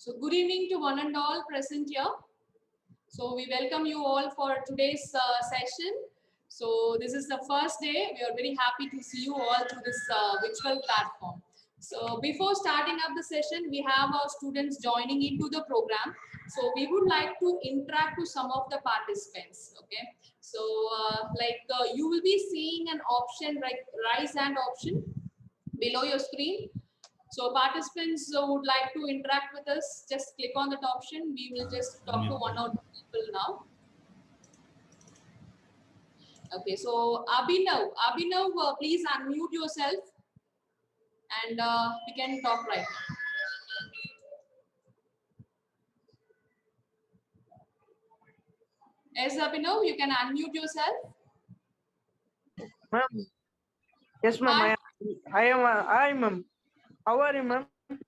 So good evening to one and all present here. So we welcome you all for today's session. So this is the first day. We are very happy to see you all through this virtual platform. So before starting up the session, we have our students joining into the program. So we would like to interact with some of the participants. Okay. So you will be seeing an option like raise hand option below your screen. So participants would like to interact with us, just click on that option. We will just talk to one or two people now. Okay, so Abhinav, please unmute yourself and we can talk right now. Yes, Abhinav, you can unmute yourself. Ma'am. Yes, ma'am. Hi, ma'am. How are you, ma'am? I'm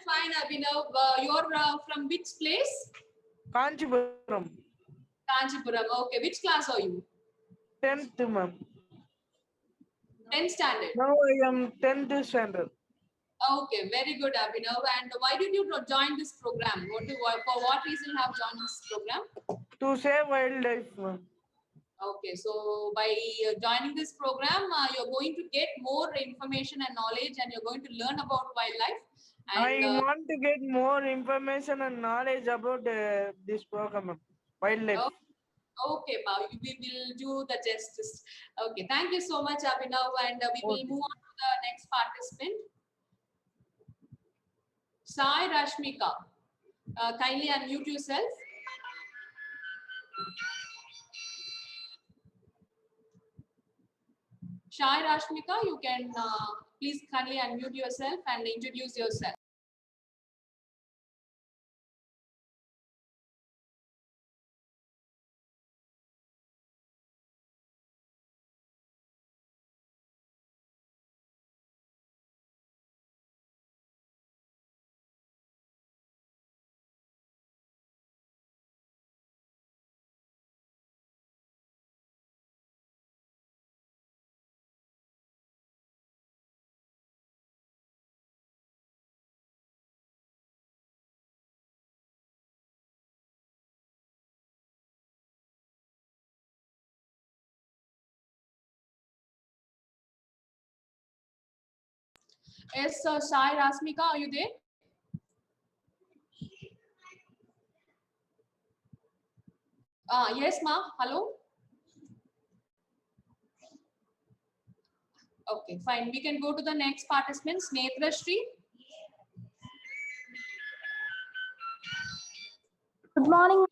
fine, Abhinav. You're from which place? Kanchipuram. Kanchipuram. Okay, which class are you? 10th, ma'am. 10th standard. Now I am 10th standard. Okay, very good, Abhinav. And why did you join this program? For what reason have joined this program? To save wildlife, ma'am. Okay, so by joining this program, you're going to get more information and knowledge, and you're going to learn about wildlife. And, I want to get more information and knowledge about this program, ma'am. Wildlife. Okay, Pao, we will do the justice. Okay, thank you so much, Abhinav, and we will move on to the next participant. Sai Rashmika, kindly unmute yourself. Sai Rashmika, you can please kindly unmute yourself and introduce yourself. Yes, Sai Rasmika, are you there? Yes, ma. Hello. Okay, fine. We can go to the next participants. Netra Shri. Good morning.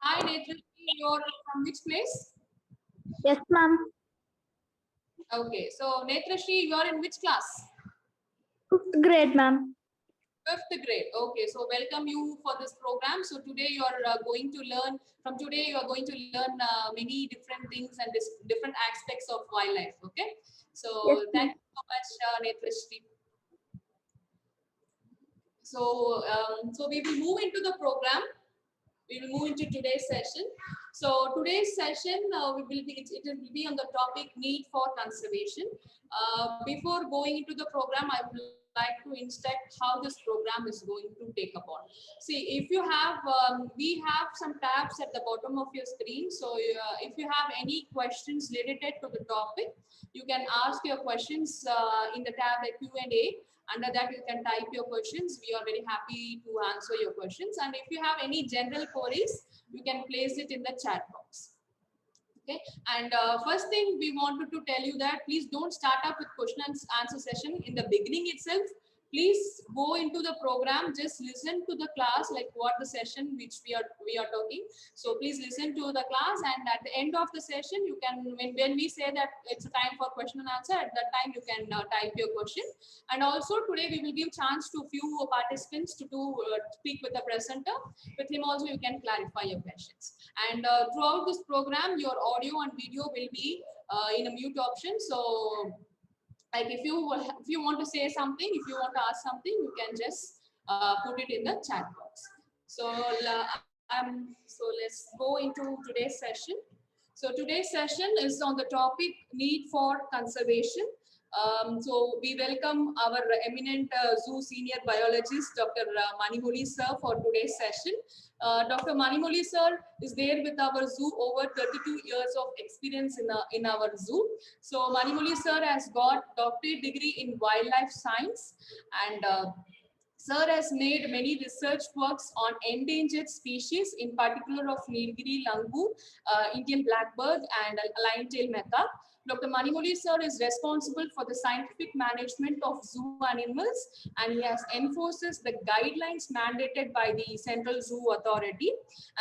Hi, Netra Shri. You're from which place? Yes, ma'am. Okay, so Netra Shri, you're in which class? 5th grade, ma'am. 5th grade. Okay, so welcome you for this program. So today you are going to learn, from today you are going to learn many different things and different aspects of wildlife. Okay, so yes, thank you so much, Netra Shri. So, so we will move into the program. We will move into today's session. So today's session it will be on the topic need for conservation. Before going into the program, I would like to instruct how this program is going to take upon. See, if you have, we have some tabs at the bottom of your screen. So if you have any questions related to the topic, you can ask your questions in the tab at Q&A. Under that, you can type your questions. We are very happy to answer your questions. And if you have any general queries, you can place it in the chat box. Okay. And first thing we wanted to tell you that please don't start up with question and answer session in the beginning itself. Please go into the program, just listen to the class, like what the session which we are talking. So please listen to the class, and at the end of the session, you can, when we say that it's a time for question and answer, at that time you can type your question. And also today we will give chance to few participants to speak with the presenter. With him also you can clarify your questions. And throughout this program, your audio and video will be in a mute option. So like if you want to say something, if you want to ask something, you can just put it in the chat box. So so let's go into today's session. So today's session is on the topic need for conservation. So we welcome our eminent zoo senior biologist, Dr. Manimoli sir, for today's session. Dr. Manimoli sir is there with our zoo over 32 years of experience in our zoo. So Manimoli sir has got doctorate degree in wildlife science, and Sir has made many research works on endangered species, in particular of Nilgiri langur, Indian blackbird, and lion-tailed macaque. Dr. Manimoli sir is responsible for the scientific management of zoo animals, and he has enforces the guidelines mandated by the Central Zoo Authority.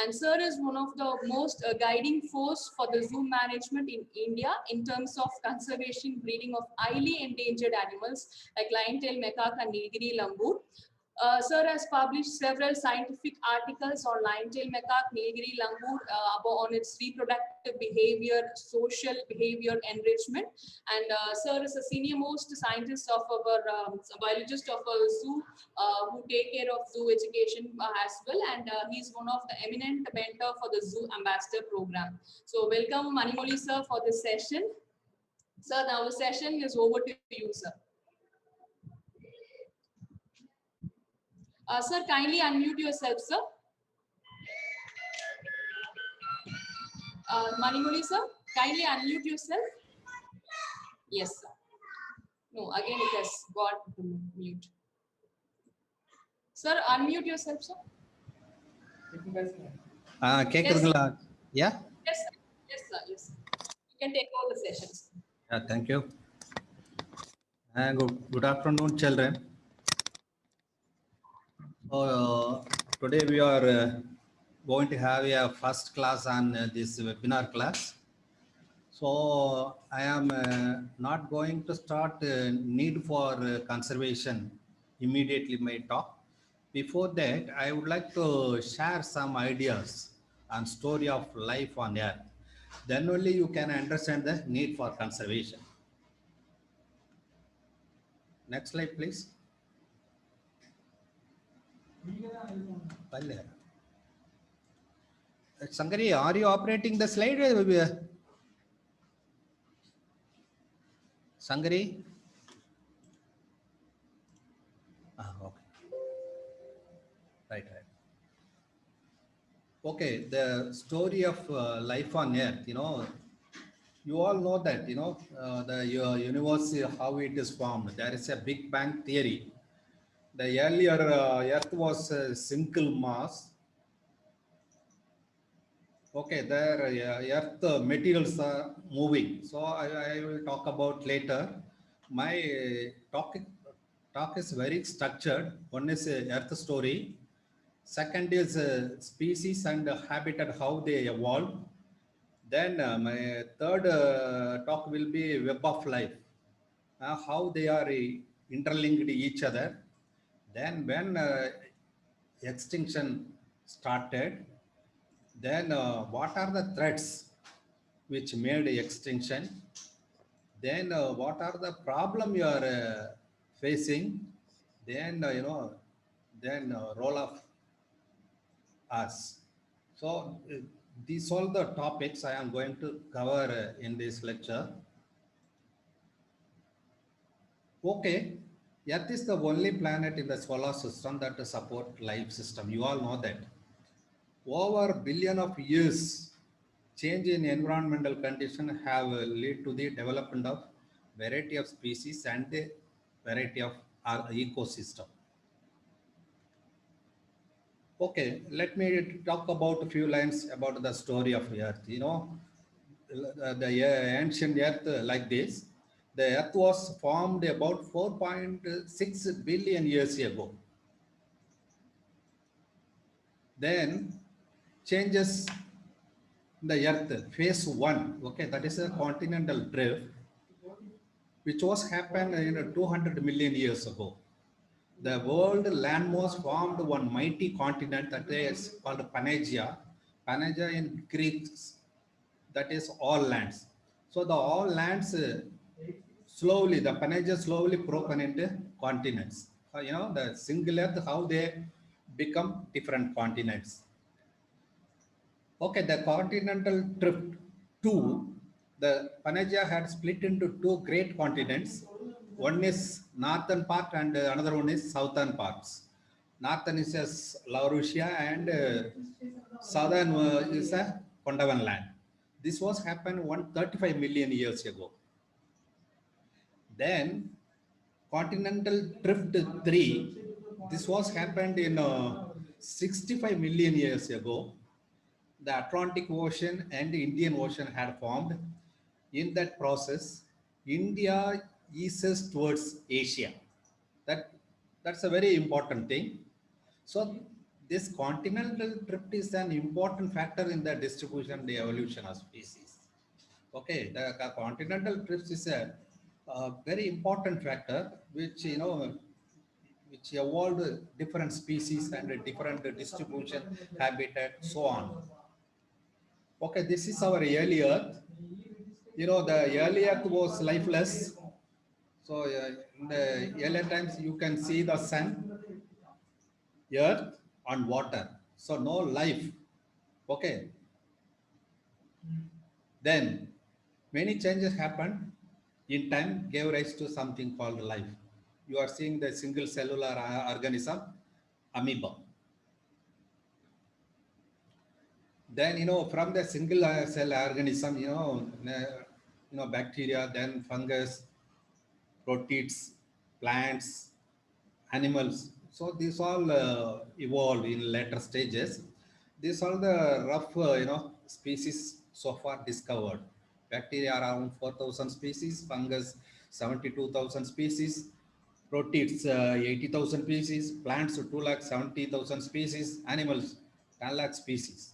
And sir is one of the most guiding force for the zoo management in India in terms of conservation breeding of highly endangered animals like lion-tailed macaque and Nilgiri langur. Sir has published several scientific articles on lion-tailed macaque, Nilgiri langur, on its reproductive behavior, social behavior, enrichment. And Sir is a senior most scientist of our biologist of our zoo, who take care of zoo education as well. And he's one of the eminent mentor for the Zoo Ambassador program. So welcome Manimoli sir for this session. Sir, now the session is over to you, sir. Sir, kindly unmute yourself, sir. Manimoli, sir, kindly unmute yourself. Yes, sir. No, again it has got mute. Sir, unmute yourself, sir. கேக்குதுங்களா? Yeah? Yes, sir. Yes, sir. Yes, sir. You can take all the sessions. Yeah, thank you. Good afternoon, children. Today we are going to have a first class on this webinar class. So I am not going to start need for conservation immediately my talk. Before that, I would like to share some ideas on story of life on Earth. Then only you can understand the need for conservation. Next slide, please. Sangari, are you operating the slide? Sangari? Okay. Right. Okay, the story of life on Earth, you all know that, the universe, how it is formed. There is a Big Bang theory. The earlier Earth was a single mass. Okay, there Earth materials are moving. So I will talk about later. My talk is very structured. One is Earth story. Second is species and habitat, how they evolve. Then my third talk will be web of life, how they are interlinked each other. Then when extinction started, then what are the threats which made extinction? Then what are the problem you are facing? Then then role of us. So these all the topics I am going to cover in this lecture. Okay, Earth is the only planet in the solar system that support life system. You all know that. Over billion of years, change in environmental condition have led to the development of variety of species and the variety of our ecosystem. Okay, let me talk about a few lines about the story of Earth. The ancient Earth like this. The Earth was formed about 4.6 billion years ago. Then changes the Earth, phase 1. Okay, that is a continental drift, which was happened 200 million years ago. The world landmass formed one mighty continent that is called Pangaea. Pangaea in Greek, that is all lands. So the all lands slowly, the Pangaea slowly broken into continents. The single Earth, how they become different continents. Okay, the continental drift 2, the Pangaea had split into 2 great continents, one is northern part and another one is southern parts. Northern is as Laurussia and southern is a Kondavan land. This was happened 135 million years ago. Then continental drift 3, this was happened in 65 million years ago. The Atlantic Ocean and the Indian Ocean had formed. In that process, India eases towards Asia. That's a very important thing. So this continental drift is an important factor in the distribution and the evolution of species. Okay, the continental drift is a very important factor which which evolved different species and a different distribution, habitat, so on. Okay, this is our early Earth. The early Earth was lifeless. So in the earlier times, you can see the sun, earth, and water. So no life. Okay. Then many changes happened in time, gave rise to something called life. You are seeing the single cellular organism, amoeba. Then, from the single cell organism, bacteria, then fungus, protists, plants, animals. So these all evolved in later stages. These are the rough, species so far discovered. Bacteria around 4,000 species, fungus 72,000 species, protists 80,000 species, plants 270,000 species, animals 10 lakh species.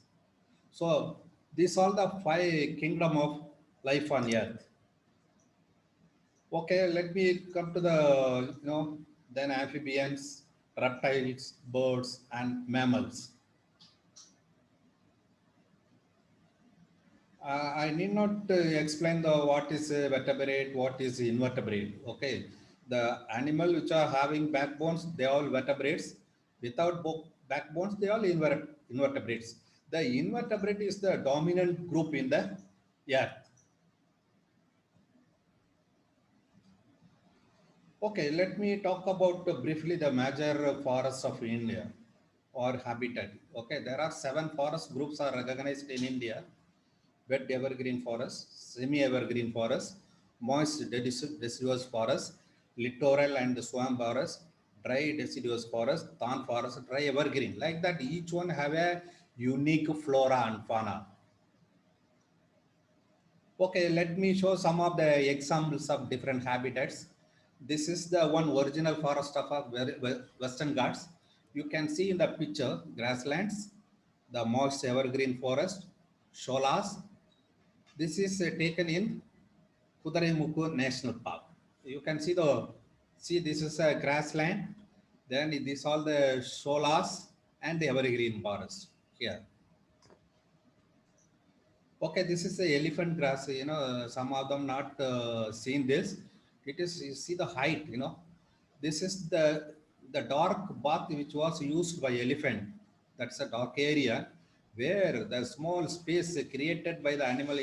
So these are the 5 kingdom of life on earth. Okay, let me come to the, then amphibians, reptiles, birds, and mammals. I need not explain what is vertebrate, what is invertebrate. Okay, the animal which are having backbones, they are all vertebrates. Without backbones, they are all invertebrates. The invertebrate is the dominant group in the earth. Okay, let me talk about briefly the major forests of India or habitat. Okay, there are 7 forest groups are recognized in India. Wet evergreen forest, semi-evergreen forest, moist deciduous forest, littoral and swamp forest, dry deciduous forest, thorn forest, dry evergreen. Like that, each one have a unique flora and fauna. Okay, let me show some of the examples of different habitats. This is the one original forest of Western Ghats. You can see in the picture grasslands, the moist evergreen forest, sholas. This is taken in Kudaremukkhu National Park. You can see this is a grassland. Then these all the sholas and the evergreen forest here. Okay, this is the elephant grass. Some of them not seen this. It is, you see the height. This is the dark bath which was used by elephant. That's a dark area where the small space created by the animal,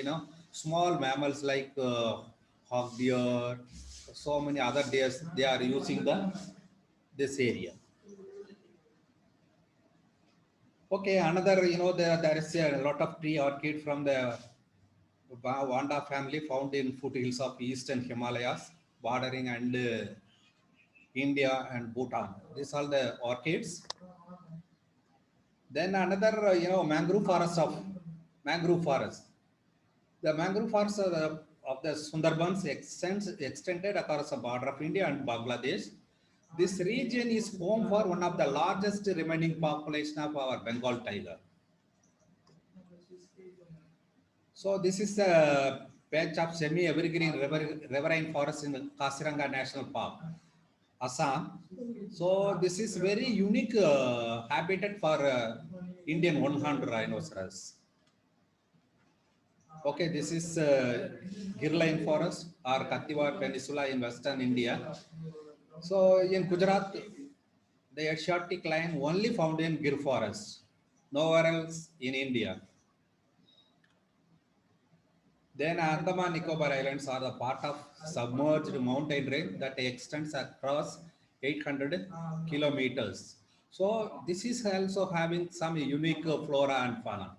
small mammals like hog deer, so many other deers, they are using this area. Okay, another, there is a lot of tree orchid from the Vanda family found in foothills of eastern Himalayas, bordering and India and Bhutan. These are the orchids. Then another, mangrove forest. The mangrove forest of the Sundarbans extended across the border of India and Bangladesh. This region is home for one of the largest remaining population of our Bengal tiger. So this is a patch of semi-evergreen riverine forest in Kaziranga National Park, Assam. So this is very unique habitat for Indian one-horned rhinoceros. Okay, this is Girline Forest or Kathiawar Peninsula in western India. So in Gujarat, the Asiatic lion only found in Gir Forest, nowhere else in India. Then Andaman Nicobar Islands are the part of submerged mountain range that extends across 800 kilometers. So this is also having some unique flora and fauna.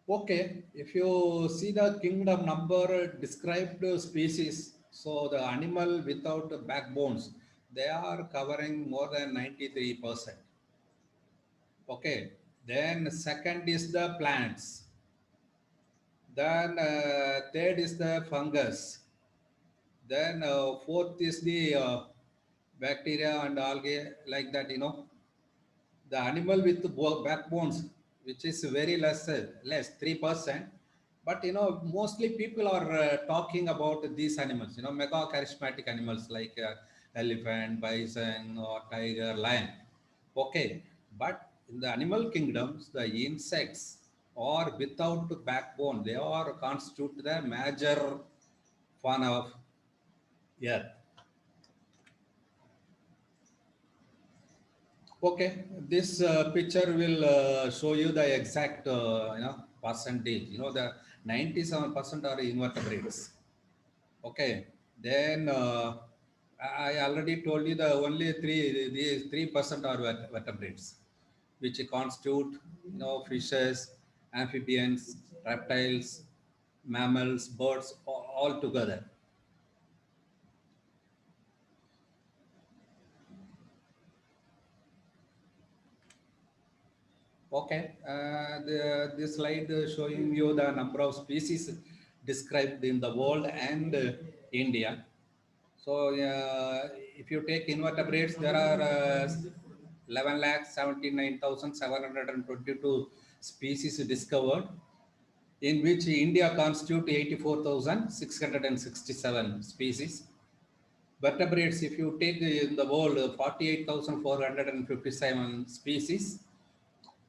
Okay, if you see the kingdom number described species, so the animal without backbones, they are covering more than 93%. Okay, then second is the plants. Then third is the fungus. Then fourth is the bacteria and algae, like that, you know. The animal with backbones, which is very less 3%. But, you know, mostly people are talking about these animals, you know, mega charismatic animals like elephant, bison, or tiger, lion. Okay, but in the animal kingdoms, the insects are without backbone. They are constitute the major fauna of earth. Okay, this picture will show you the exact percentage. You know, the 97% are invertebrates. Okay, then I already told you the only these 3% are vertebrates, which constitute, you know, fishes, amphibians, reptiles, mammals, birds, all together. Okay, this slide showing you the number of species described in the world and India. So if you take invertebrates, there are 11,79,722 species discovered, in which India constitute 84,667 species. Vertebrates, if you take in the world 48,457 species,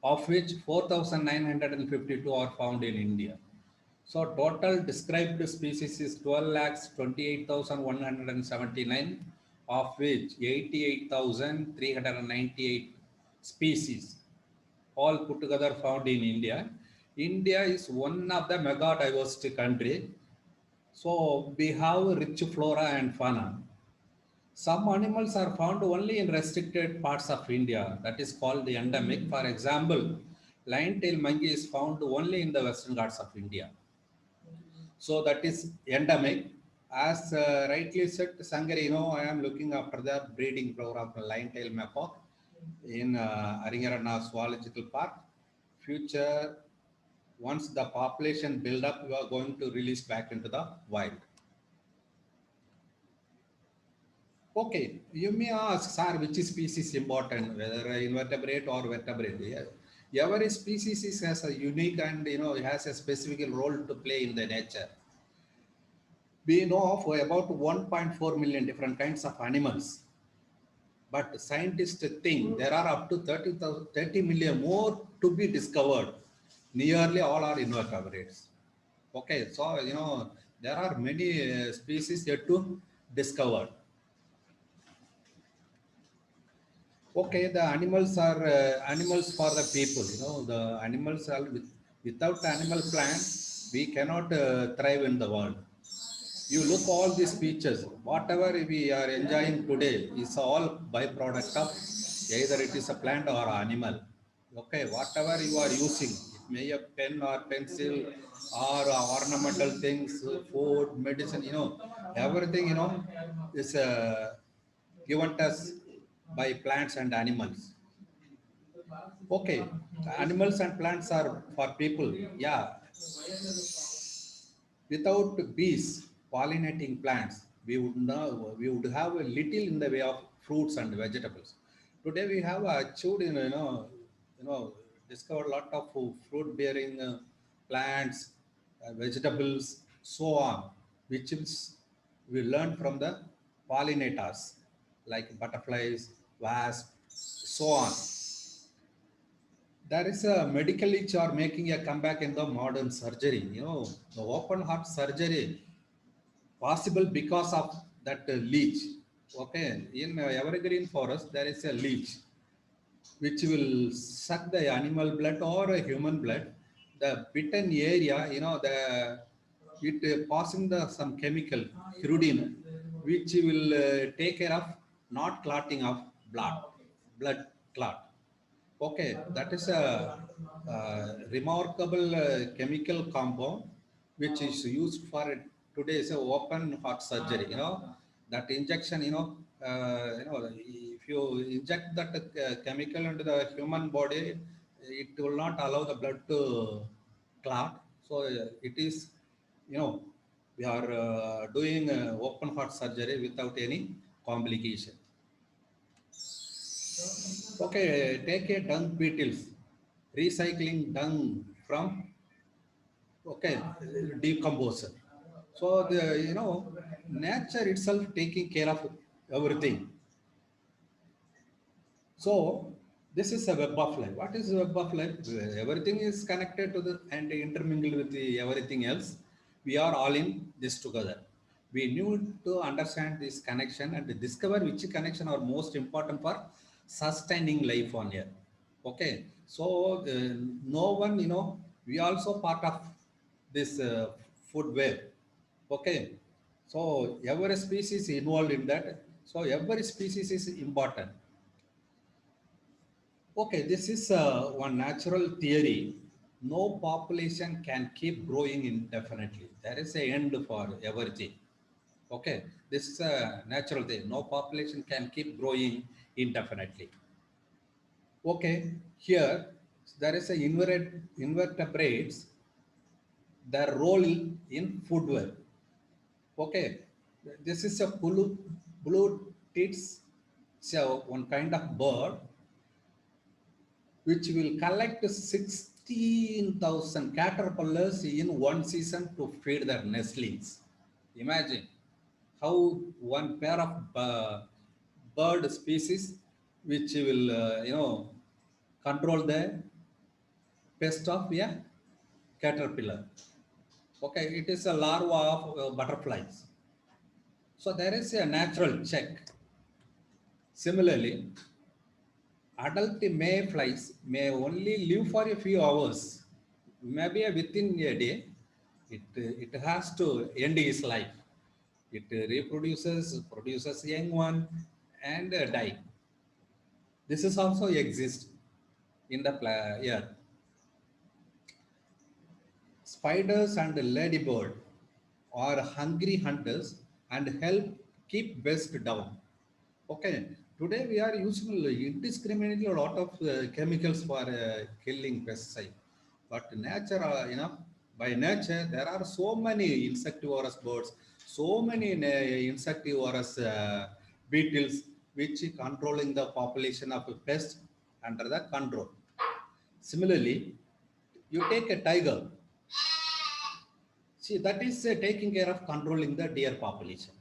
of which 4,952 are found in India. So total described species is 12,28,179, of which 88,398 species all put together found in India. India is one of the mega diversity country. So we have rich flora and fauna. Some animals are found only in restricted parts of India, that is called the endemic. For example, lion-tailed monkey is found only in the Western Ghats of India. So that is endemic. As rightly said, Sangari, you know, I am looking after the breeding program for lion-tailed macaque in Aringarana Zoological Park. Future, once the population build up, we are going to release back into the wild. Okay, you may ask, sir, which species is important, whether invertebrate or vertebrate? Yeah. Every species has a unique and, you know, it has a specific role to play in the nature. We know of about 1.4 million different kinds of animals, but scientists think there are up to 30 million more to be discovered. Nearly all are invertebrates. Okay, so, you know, there are many species yet to discover. Okay, the animals are animals for the people. You know, the animals are without animal plant, we cannot thrive in the world. You look all these features, whatever we are enjoying today is all byproduct of either it is a plant or animal. Okay, whatever you are using, it may be a pen or pencil or ornamental things, food, medicine, you know, everything, you know, is given to us by plants and animals. Okay, animals and plants are for people. Yeah, without bees pollinating plants, we would have a little in the way of fruits and vegetables. Today we have achieved, discovered a lot of fruit-bearing plants, vegetables, so on, which is we learn from the pollinators like butterflies, wasps, so on. There is a medical which are making a comeback in the modern surgery. You know, the open heart surgery possible because of that leech. Okay, in evergreen forest there is a leech which will suck the animal blood or a human blood the bitten area, it passing the some chemical, hirudin, which will take care of not clotting of blood clot. Okay, that is a remarkable chemical compound which is used for today's open heart surgery. That injection. If you inject that chemical into the human body, it will not allow the blood to clot. So it is, you know, we are doing open heart surgery without any complication. Okay, take a dung beetles, recycling dung from decomposer. So nature itself taking care of everything. So this is a web of life. What is web of life? Everything is connected to the and intermingled with everything else. We are all in this together. We need to understand this connection and discover which connection are most important for sustaining life on here. Okay, so no one, we also part of this food web. Okay, so every species involved in that. So every species is important. Okay, this is one natural theory. No population can keep growing indefinitely. There is an end for everything. Okay, this is a natural thing. No population can keep growing indefinitely. Okay, here there is a invertebrates, their role in food web. Okay, this is a blue tits, so one kind of bird which will collect 16,000 caterpillars in one season to feed their nestlings. Imagine how one pair of bird species which will, control the pest of a caterpillar. Okay, it is a larva of butterflies. So there is a natural check. Similarly, adult mayflies may only live for a few hours. Maybe within a day, it has to end its life. It reproduces, produces young one, and die. This is also exist in the earth. Spiders and ladybird are hungry hunters and help keep pests down. Okay, today we are using indiscriminately a lot of chemicals for killing pesticide. But nature, by nature, there are so many insectivorous birds, so many insectivorous beetles, which is controlling the population of pests under the control. Similarly, you take a tiger. See, that is taking care of controlling the deer population.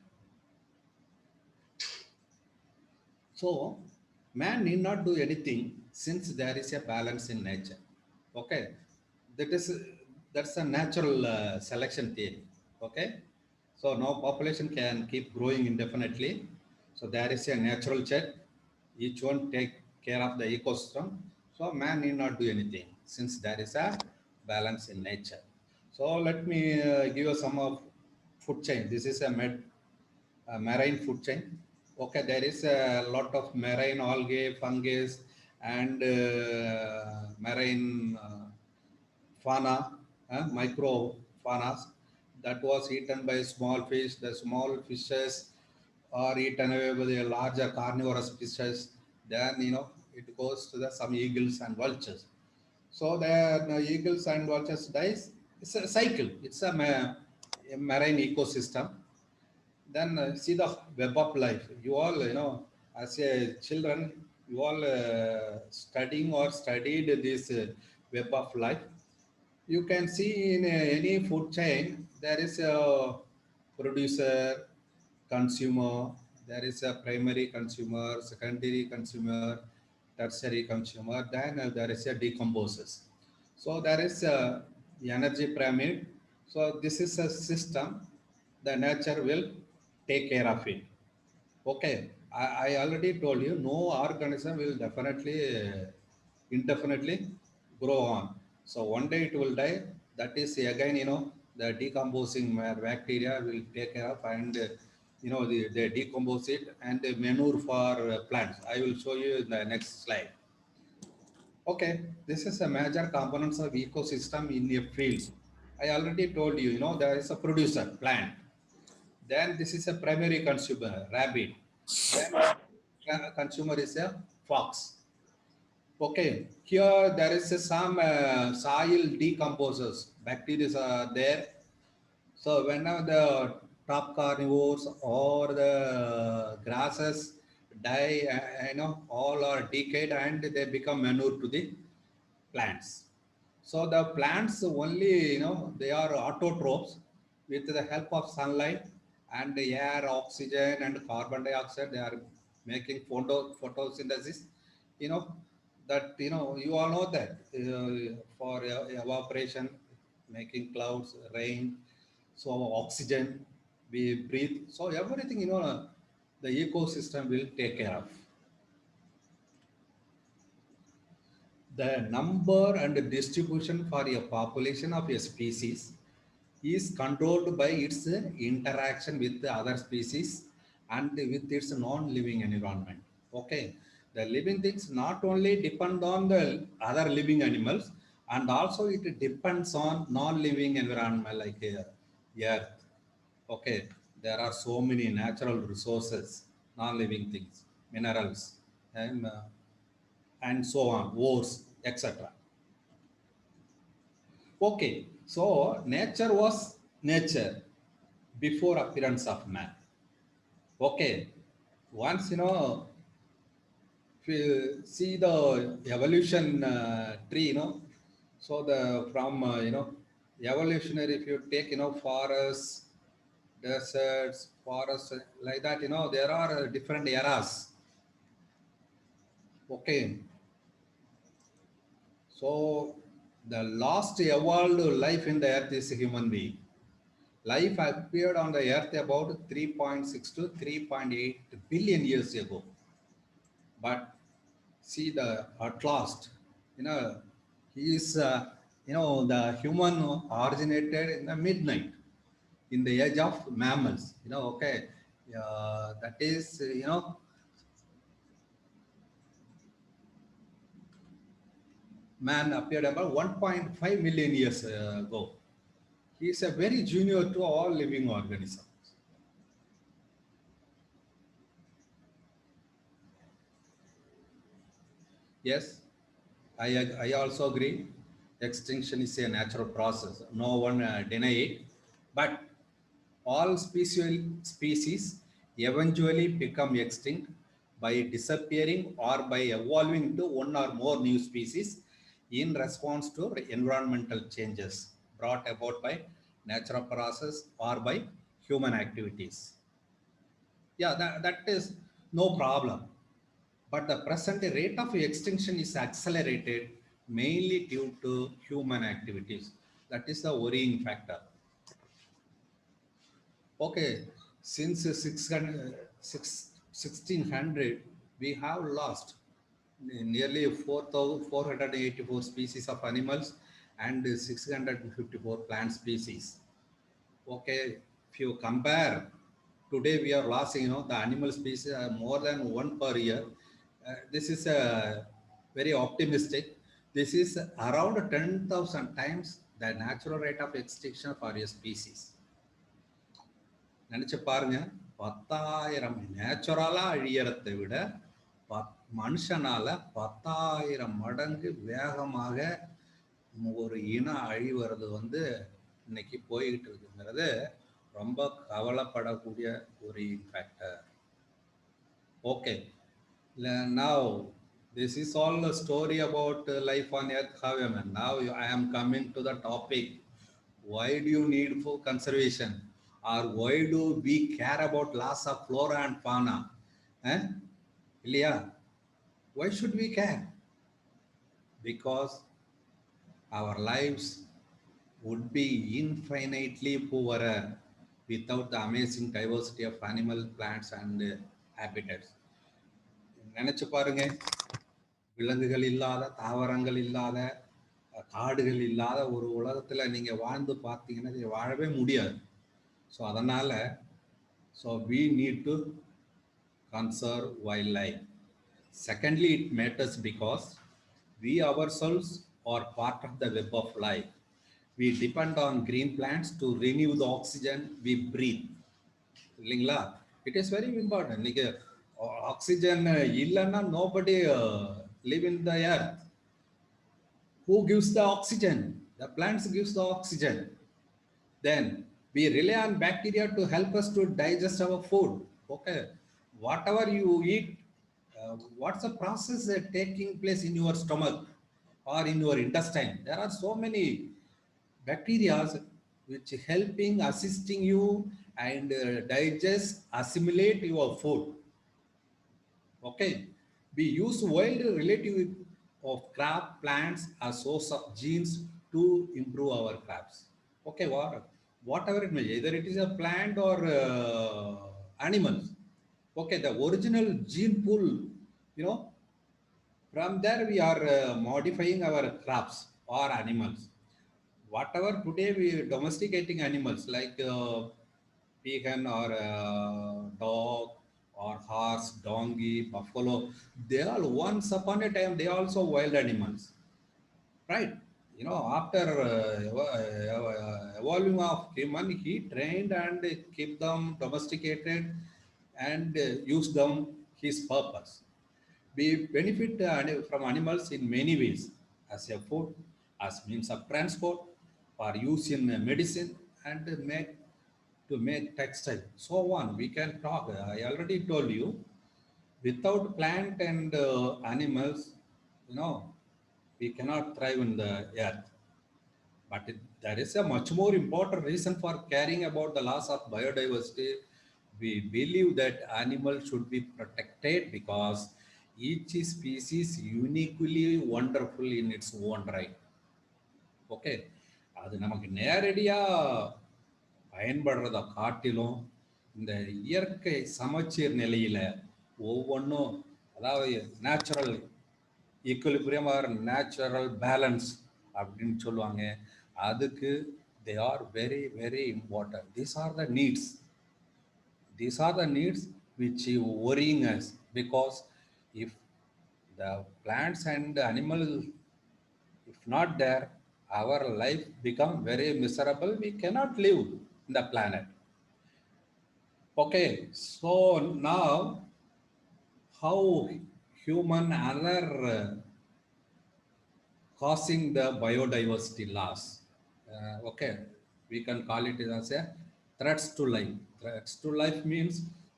So, man need not do anything since there is a balance in nature. Okay, that's a natural selection theory. Okay, so no population can keep growing indefinitely. So there is a natural check. Each one take care of the ecosystem. So man need not do anything since there is a balance in nature. So let me give you some of food chain. This is a marine food chain. Okay, there is a lot of marine algae, fungus, and marine fauna, microfaunas that was eaten by small fish. The small fishes are eaten away by the larger carnivorous fishes. Then it goes to some eagles and vultures. So the eagles and vultures dies. It's a cycle. It's a marine ecosystem. Then see the web of life. You all, as a children, you all studying or studied this web of life. You can see in any food chain, there is a producer, consumer, there is a primary consumer, secondary consumer, tertiary consumer, then there is a decomposers. So there is a energy pyramid. So this is a system. The nature will take care of it. Okay, I already told you, no organism will definitely, indefinitely grow on. So one day it will die. That is again, the decomposing bacteria will take care of, and they decompose it and they manure for plants. I will show you in the next slide. Okay, this is a major components of ecosystem in a field. I already told you, there is a producer, plant. Then this is a primary consumer, rabbit. Then consumer is a fox. Okay, here there is some soil decomposers, bacteria are there. So whenever the top carnivores or the grasses die, all are decayed and they become manure to the plants. So the plants only, they are autotrophs. With the help of sunlight and the air, oxygen and carbon dioxide, they are making photosynthesis. You know that, you all know that for evaporation, making clouds, rain, so oxygen we breathe. So everything, the ecosystem will take care of. The number and distribution for a population of a species is controlled by its interaction with the other species and with its non-living environment. Okay, the living things not only depend on the other living animals, and also it depends on non-living environment like earth. Okay, there are so many natural resources, non-living things, minerals, and so on, ores, etc. Okay, so nature was nature before appearance of man. Okay, once if you see the evolution tree, so the from evolutionary, if you take forests, deserts, forests like that, there are different eras. Okay, so the last evolved life in the earth is a human being. Life appeared on the earth about 3.6 to 3.8 billion years ago. But see, at last, he is, the human originated in the midnight, in the age of mammals. Okay, that is, man appeared about 1.5 million years ago. He is a very junior to all living organisms. Yes, I also agree. Extinction is a natural process. No one deny it. But all species eventually become extinct by disappearing or by evolving into one or more new species in response to environmental changes brought about by natural process or by human activities. Yeah, that is no problem. But the present rate of extinction is accelerated mainly due to human activities. That is the worrying factor. Okay, since 1600, we have lost nearly 484 species of animals and 654 plant species. Okay, if you compare, today we are losing, the animal species are more than one per year. This is very optimistic. This is around 10,000 times the natural rate of extinction for a species. நினைச்சு பாருங்க, 10,000 நேச்சுரலா அழியறதை விட மனுஷனால 10,000 மடங்கு வேகமாக ஒரு இனம் அழிவது இன்னைக்கு போய்கிட்டு இருக்குங்கிறது ரொம்ப கவலைப்படக்கூடிய ஒரு factor. Okay, now this is all a story about life on earth. However, now I am coming to the topic, why do you need for conservation, or why do we care about loss of flora and fauna? Ilya, why should we care? Because our lives would be infinitely poorer without the amazing diversity of animal, plants and habitats. நினைச்சு பாருங்க, விலங்குகள் இல்லாத, தாவரங்கள் இல்லாத, காடுகள் இல்லாத ஒரு உலகத்துல நீங்க வாழ்ந்து பார்த்தீங்கன்னா நீங்க வாழவே முடியாது. ஸோ அதனால we need to conserve wildlife. Secondly, it matters because we ourselves are part of the web of life. We depend on green plants to renew the oxygen we breathe. இல்லைங்களா? It is very important. நீங்க oxygen இல்லைன்னா nobody live in the earth. Who gives the oxygen? The plants gives the oxygen. Then we rely on bacteria to help us to digest our food. Okay, whatever you eat, what's the process that taking place in your stomach or in your intestine? There are so many bacteria which helping assisting you and digest, assimilate your food. Okay, we use wild relative of crop plants as source of genes to improve our crops. Okay, whatever it may, either it is a plant or animals. Okay, the original gene pool, you know, from there we are modifying our crops or animals. Whatever today we are domesticating animals like peahen or dog or horse, donkey, buffalo, they all once upon a time they also wild animals, right? You know, after evolving of human, he trained and keep them domesticated and use them his purpose. We benefit from animals in many ways, as a food, as means of transport, for use in medicine, and to make textile, so on. We can talk. I already told you, without plant and animals, you know, we cannot thrive in the earth. But there is a much more important reason for caring about the loss of biodiversity. We believe that animals should be protected because each species uniquely wonderful in its own right. Okay, அது நமக்கு நேரடியா பயன்படுறத காட்டிலும் இந்த இயற்கை சமச்சீர் நிலையில ஒவ்வொன்றும், அதாவது natural equilibrium or natural balance அப்படின்னு சொல்லுவாங்க. அதுக்கு they are very very important. These are the needs which worrying us, because if the plants and animals, if not there, our life become very miserable. We cannot live in the planet. Okay, so now how human other causing the biodiversity loss. Okay, we can call it as a threats to life. Threats to life means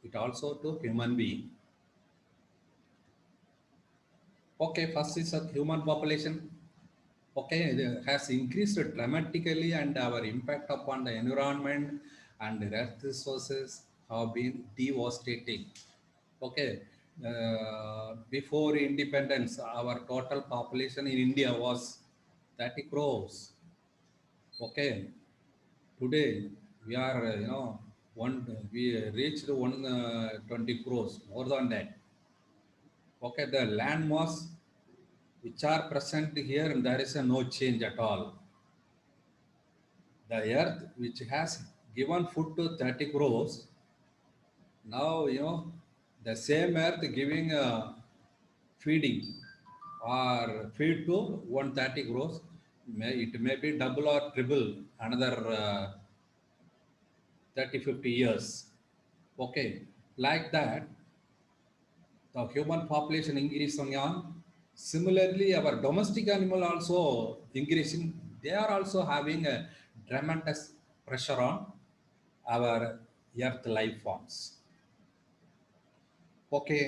it also to human being. Okay, first is a human population. Okay, it has increased dramatically, and our impact upon the environment and the earth resources have been devastating. Okay, before independence, our total population in India was 30 crores. Okay, today we are, we reached 120 crores, more than that. Okay, the land mass which are present here, there is no change at all. The earth which has given food to 30 crores, now, the same earth giving feeding or feed to 130 crores, it may be double or triple another 30-50 years. Okay, like that, the human population increasing on. Similarly, our domestic animal also increasing. They are also having a tremendous pressure on our earth life forms. Okay,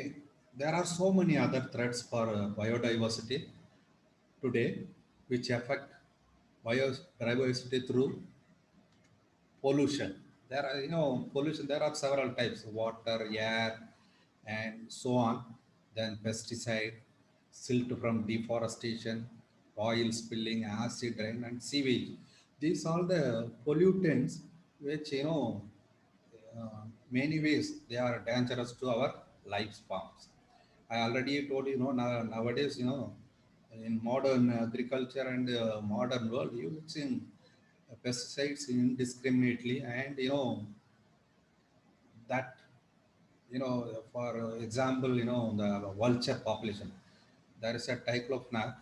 there are so many other threats for biodiversity today, which affect biodiversity through pollution. There are, pollution, there are several types: water, air, and so on. Then pesticide, silt from deforestation, oil spilling, acid rain, and sewage. These are the pollutants which, many ways they are dangerous to our life forms. I already told you, nowadays, in modern agriculture and modern world using pesticides indiscriminately, and that for example, the vulture population, there is a diclofenac,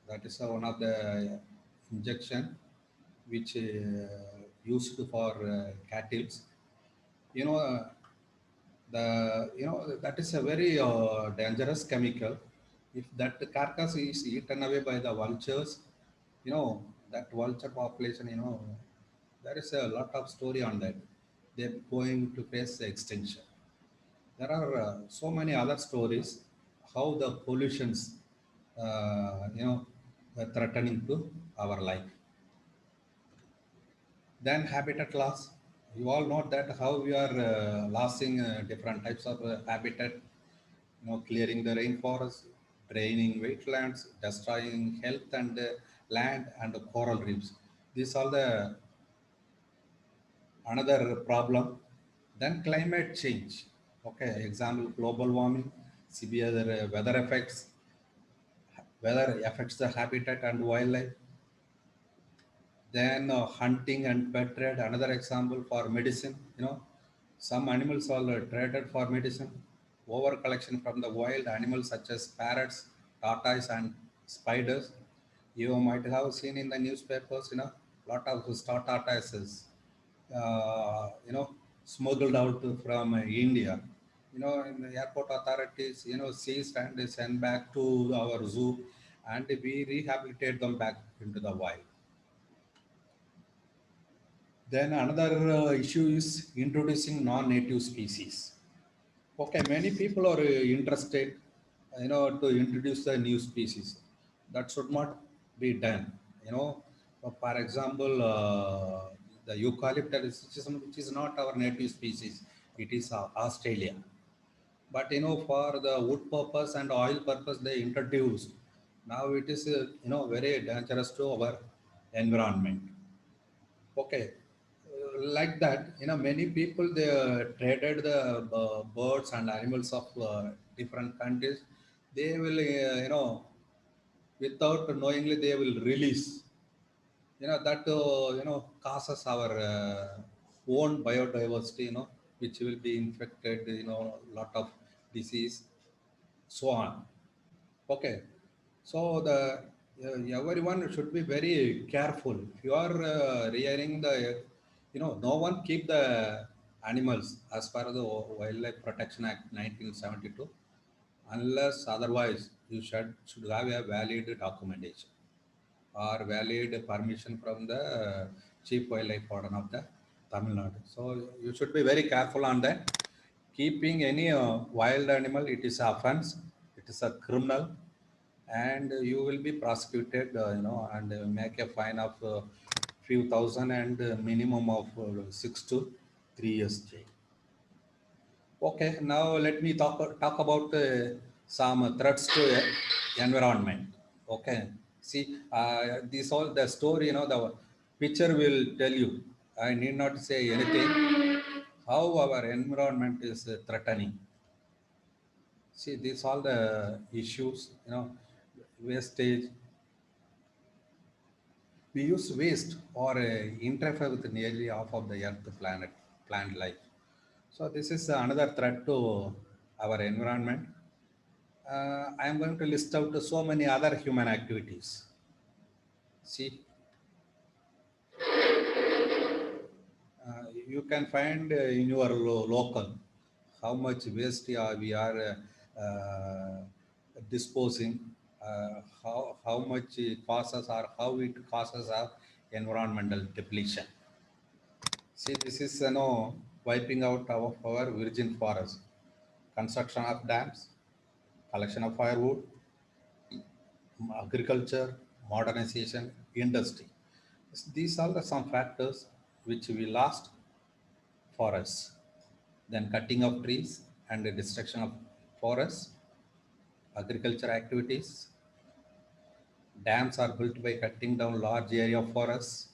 that is one of the injection which used for cattle. you know the that is a very dangerous chemical. If that carcass is eaten away by the vultures, that vulture population, there is a lot of story on that. They're going to face extinction. There are so many other stories how the pollutions are threatening to our life. Then habitat loss. You all know that how we are losing different types of habitat, clearing the rainforest, draining wetlands, destroying health and land and coral reefs. These are the another problem. Then climate change. Okay, example global warming, severe weather affects the habitat and wildlife. Then hunting and pet trade, another example for medicine. Some animals are traded for medicine. Over collection from the wild animals such as parrots, tortoise, and spiders. You might have seen in the newspapers, lot of star tortoises, smuggled out from India. In the airport authorities, seized and sent back to our zoo, and we rehabilitate them back into the wild. Then another issue is introducing non-native species. Okay, many people are interested, to introduce the new species. That should not be done. For example, the eucalyptus, which is not our native species, it is Australia. But for the wood purpose and oil purpose, they introduced. Now it is very dangerous to our environment. Okay, like that, many people, they traded the birds and animals of different countries. They will, without knowingly, they will release. That causes our own biodiversity. Which will be infected. Lot of disease, so on. Okay, so the everyone should be very careful. If you are rearing the, no one keep the animals as per the Wildlife Protection Act 1972, unless otherwise you should have a valid documentation or valid permission from the Chief Wildlife Warden of the Tamil Nadu. So you should be very careful on that. Keeping any wild animal, it is offense, it is a criminal, and you will be prosecuted, and make a fine of few thousand and minimum of 6 to 3 years jail. Okay, now let me talk about some threats to environment. Okay, see, this all the story, the picture will tell you. I need not say anything. How our environment is threatening. See, these all the issues, wastage. We use waste or interfere with nearly half of the Earth plant life. So this is another threat to our environment. I am going to list out so many other human activities. See, you can find in your local how much waste we are disposing, how much it causes or how it causes our environmental depletion. See, this is wiping out of our virgin forest, construction of dams, collection of firewood, agriculture, modernization, industry. These are some factors which we lost forests. Then cutting of trees and the destruction of forests, agriculture activities. Dams are built by cutting down large area of forests.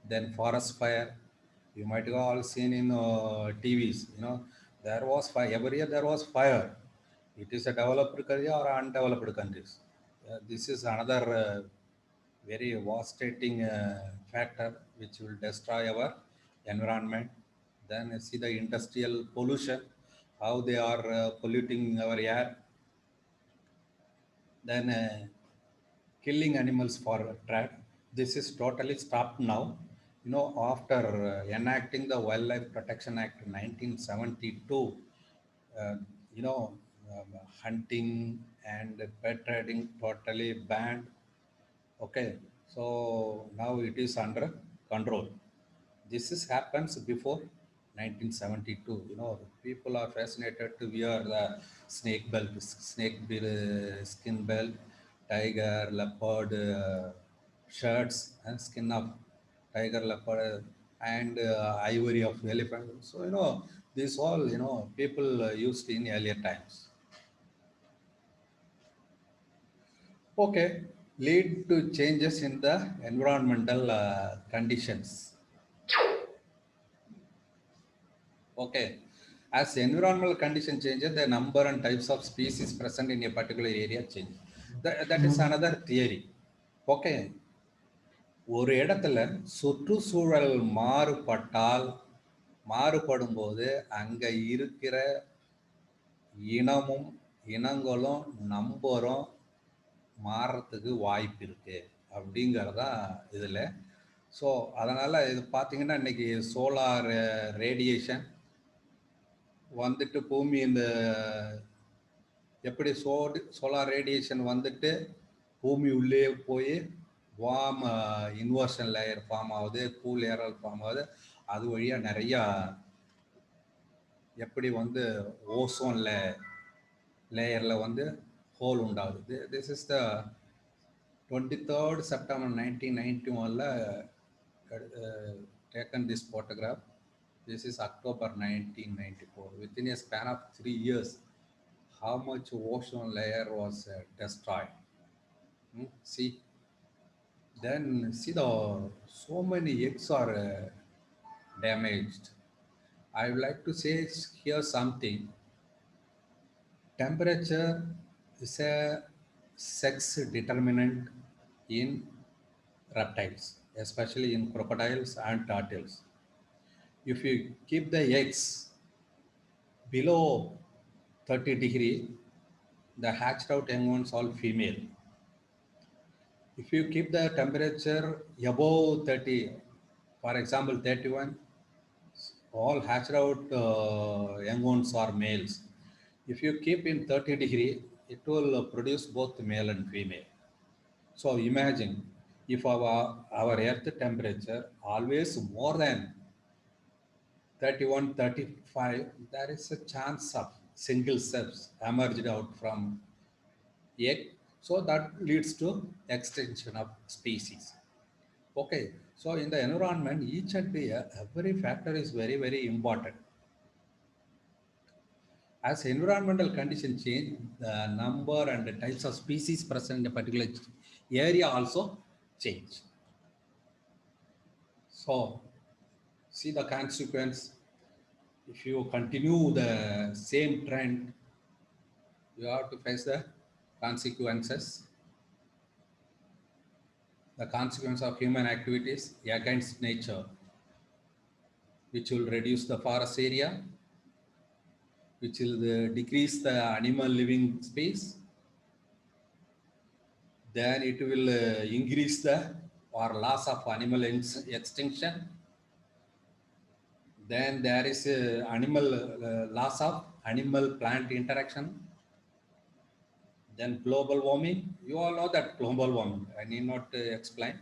Then forest fire. You might have all seen in TVs, there was fire. Every year there was fire. It is a developed country or undeveloped countries. this is another very devastating factor which will destroy our environment. Then see the industrial pollution, how they are polluting our air. Then killing animals for trade. This is totally stopped now. You know, after enacting the Wildlife Protection Act 1972, uh, you know, hunting and pet trading totally banned. Okay, so now it is under control. This is happens before 1972. You know, people are fascinated to wear the skin belt, tiger, leopard shirts, and skin of tiger, leopard, and ivory of elephant. So you know, this all, you know, people used in earlier times. Okay, lead to changes in the environmental conditions. Okay, as environmental condition changes, the number and types of species present in a particular area change. That is another theory. Okay, ஒரு இடத்துல சுற்றுச்சூழல் மாறுபடும் போது அங்க இருக்கிற இனமும் இனங்களும் நம்பரும் மாறுறதுக்கு வாய்ப்பு இருக்கு அப்படிங்கிறதா இதில். ஸோ அதனால் இது பார்த்தீங்கன்னா இன்னைக்கு சோலார் ரேடியேஷன் வந்துட்டு பூமி இந்த எப்படி சோலார் ரேடியேஷன் வந்துட்டு பூமி உள்ளே போய் வார்ம் இன்வர்ஷன் லேயர் ஃபார்ம் ஆகுது, கூல் ஏரல் ஃபார்ம் ஆகுது. அது வழியாக நிறையா எப்படி வந்து ஓசோன் லேயரில் வந்து ஹோல் உண்டாகுது. This is the 23rd September 1991 taken this photograph. This is October 1994. Within a span of 3 years, how much ocean layer was destroyed? See, then see so many eggs are damaged. I would like to say here something. Temperature is a sex determinant in reptiles, especially in crocodiles and turtles. If you keep the eggs below 30 degree, the hatched out young ones all female. If you keep the temperature above 30, for example 31, all hatched out young ones are males. If you keep in 30 degree, it will produce both male and female. So imagine if our earth temperature always more than 31, 35, there is a chance of single cells emerged out from egg. So that leads to extinction of species. Okay, so in the environment, each and every factor is very, very important. As environmental conditions change, the number and the types of species present in a particular area also change. So, see the consequence. If you continue the same trend, you have to face the consequences. The consequence of human activities against nature, which will reduce the forest area, which will decrease the animal living space. Then it will increase the or loss of animal extinction. Then there is loss of animal plant interaction. Then global warming. You all know that global warming, I need not explain.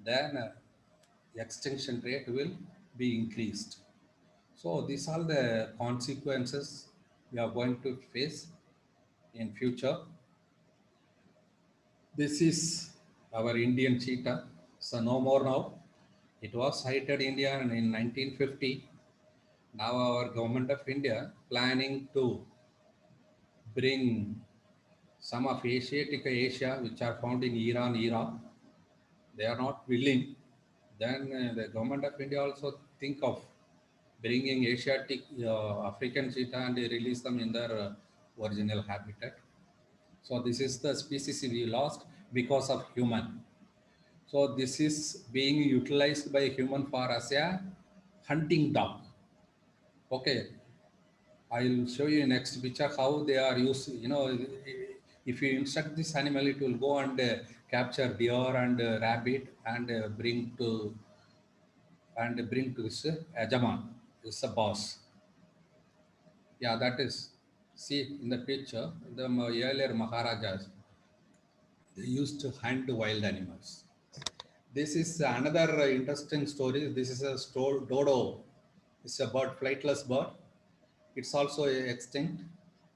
Then extinction rate will be increased. So these are the consequences we are going to face in future. This is our Indian cheetah. So no more now. It was sighted in India in 1950. Now our government of India planning to bring some of Asiatic Asia, which are found in Iran, Iraq. They are not willing. Then the government of India also think of bringing Asiatic African cheetah and release them in their original habitat. So this is the species we lost because of human. So this is being utilized by human for as a hunting dog. Okay, I'll show you next picture how they are used. You know, if you instruct this animal, it will go and capture deer and rabbit and bring to this Ajaman, this is a boss. Yeah, that is. See in the picture, the earlier Maharajas, they used to hunt wild animals. This is another interesting story. This is a dodo. It's a bird, flightless bird. It's also extinct.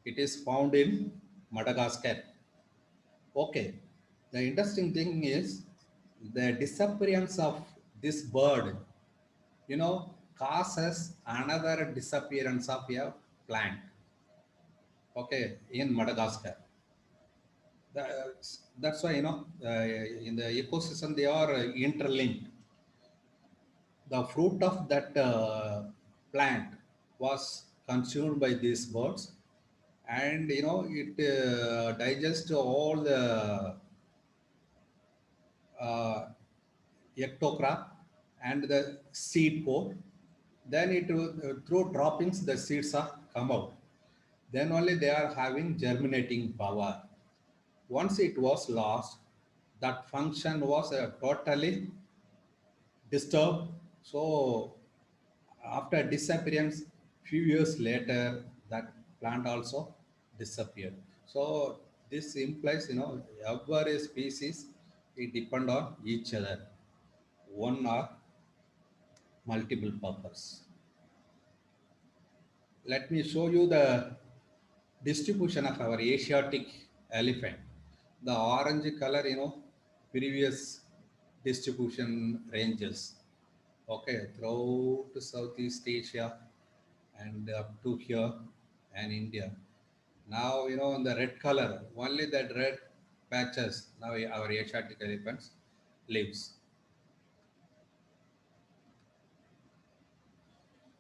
It is found in Madagascar. Okay. The interesting thing is the disappearance of this bird, you know, causes another disappearance of a plant. Okay, in Madagascar. That's why, you know, in the ecosystem they are interlinked. The fruit of that plant was consumed by these birds, and you know it digests all the uh, ectocrop and the seed pod. Then it through droppings the seeds are come out. Then only they are having germinating power. Once it was lost, that function was totally disturbed. So after disappearance, few years later, that plant also disappeared. So this implies, you know, every species, it depend on each other, one or multiple purpose. Let me show you the distribution of our Asiatic elephant. The orange color, you know, previous distribution ranges. Okay, throughout Southeast Asia and up to here and India. Now, you know, in the red color, only that red patches, now our Asiatic elephants lives.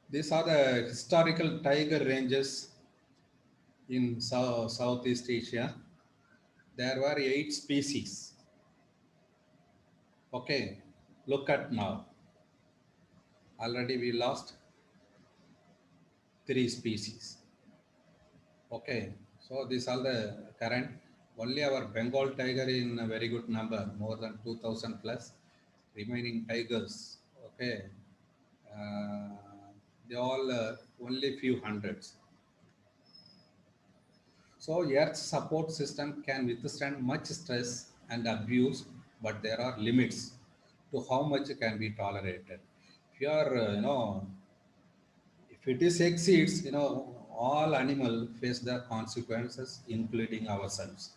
These are the historical tiger ranges in Southeast Asia. There were 8 species. Okay, look at now. Already we lost 3 species. Okay, so these are the current. Only our Bengal tiger in a very good number, more than 2,000 plus. Remaining tigers, okay, uh, they all only few hundreds. So Earth's support system can withstand much stress and abuse, but there are limits to how much can be tolerated. If you are, you know, if it is exceeds, you know, all animal face the consequences, including ourselves.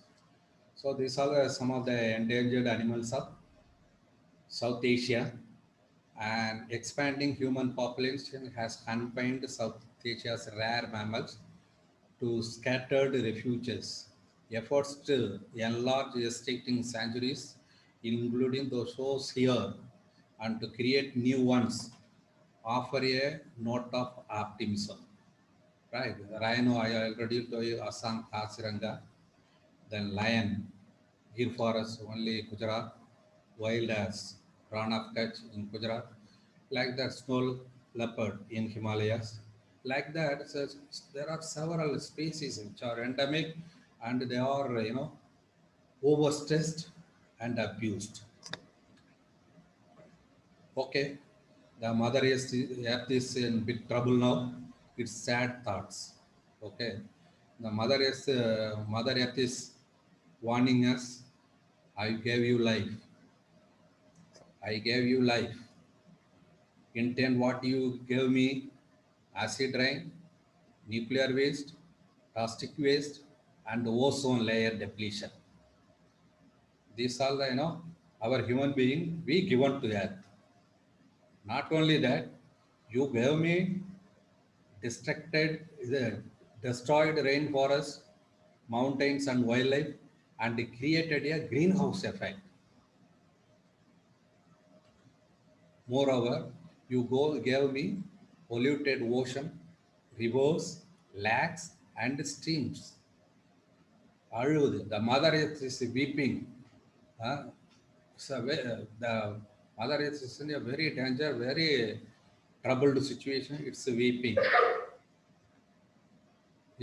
So these are some of the endangered animals of South Asia, and expanding human population has confined South Asia's rare mammals to scattered refuges. Efforts to enlarge restricting sanctuaries, including those shows here, and to create new ones, offer a note of optimism. Right? Rhino, I already told you, Assam, Kaziranga, then lion, Gir forest, only Gujarat, wild ass, Ran of Kutch in Gujarat, like that snow leopard in Himalayas. Like that, so there are several species which are endemic and they are, you know, overstressed and abused. Okay, the earth is in big trouble now. It's sad thoughts. Okay, the mother earth is warning us. I gave you life. I gave you life. Intend what you gave me: acid rain, nuclear waste, plastic waste, and ozone layer depletion. These are the, you know, our human being we given to earth. Not only that, you gave me destructed, destroyed rainforests, mountains, and wildlife, and created a greenhouse effect. Moreover, gave me polluted ocean, rivers, lakes, and streams. அழுவுது. The mother earth is weeping. The mother earth is in a very danger, very troubled situation. It's weeping.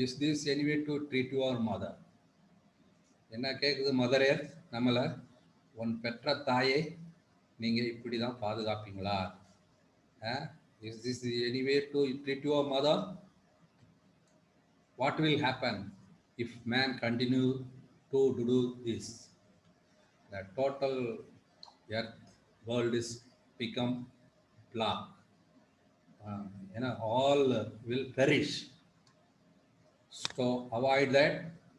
Is this any way to treat your mother? என்ன கேட்குது mother earth நம்மளை, உன் பெற்ற தாயை நீங்கள் இப்படி தான் பாதுகாப்பீங்களா? Is this any way to treat your mother? What will happen if man continue to do this? The total earth world is become black. All will perish. So avoid that.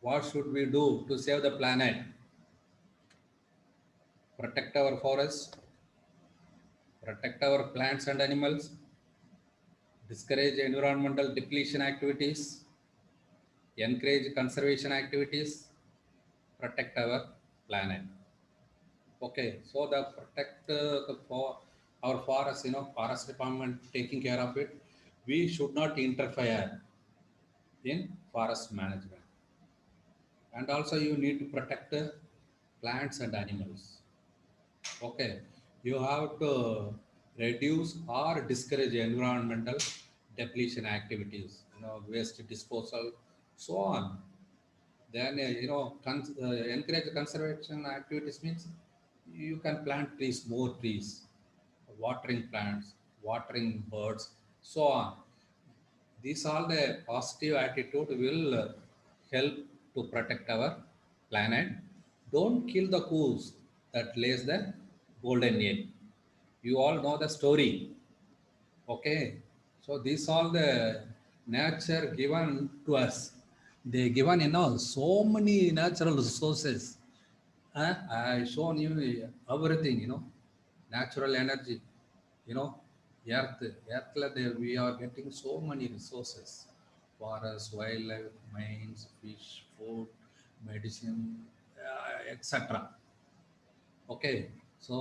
What should we do to save the planet? Protect our forests, protect our plants and animals, discourage environmental depletion activities, encourage conservation activities, protect our planet. Okay, so the protect our forest, forest department taking care of it. We should not interfere in forest management. And also you need to protect plants and animals. Okay, you have to reduce or discourage environmental depletion activities, waste disposal, so on. Then encourage conservation activities means you can plant trees, more trees, watering plants, watering birds, so on. These all the positive attitude will help to protect our planet. Don't kill the goose that lays the golden egg. You all know the story. Okay, so these all the nature given to us. They given so many natural resources. I shown you everything, natural energy, earth we are getting so many resources: forest, wildlife, mines, fish, food, medicine, etc. Okay, so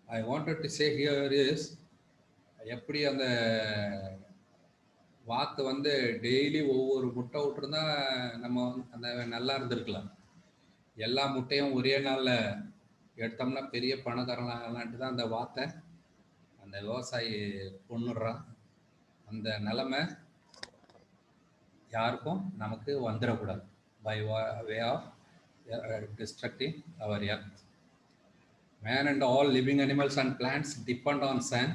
I wanted to say here is, எப்படி அந்த வாத்து daily ஒவ்வொரு முட்டை விட்டுருந்தா நம்ம அந்த நல்லா இருந்திருக்கலாம். எல்லா முட்டையும் ஒரே நாளில் எடுத்தோம்னா பெரிய பணக்காரங்களான்ட்டு தான் அந்த வாத்தை அந்த விவசாயி கொன்னுடுறான். அந்த நிலைமை யாருக்கும் நமக்கு வந்துடக்கூடாது. By way of destructing our earth. Man and all living animals and plants depend on sun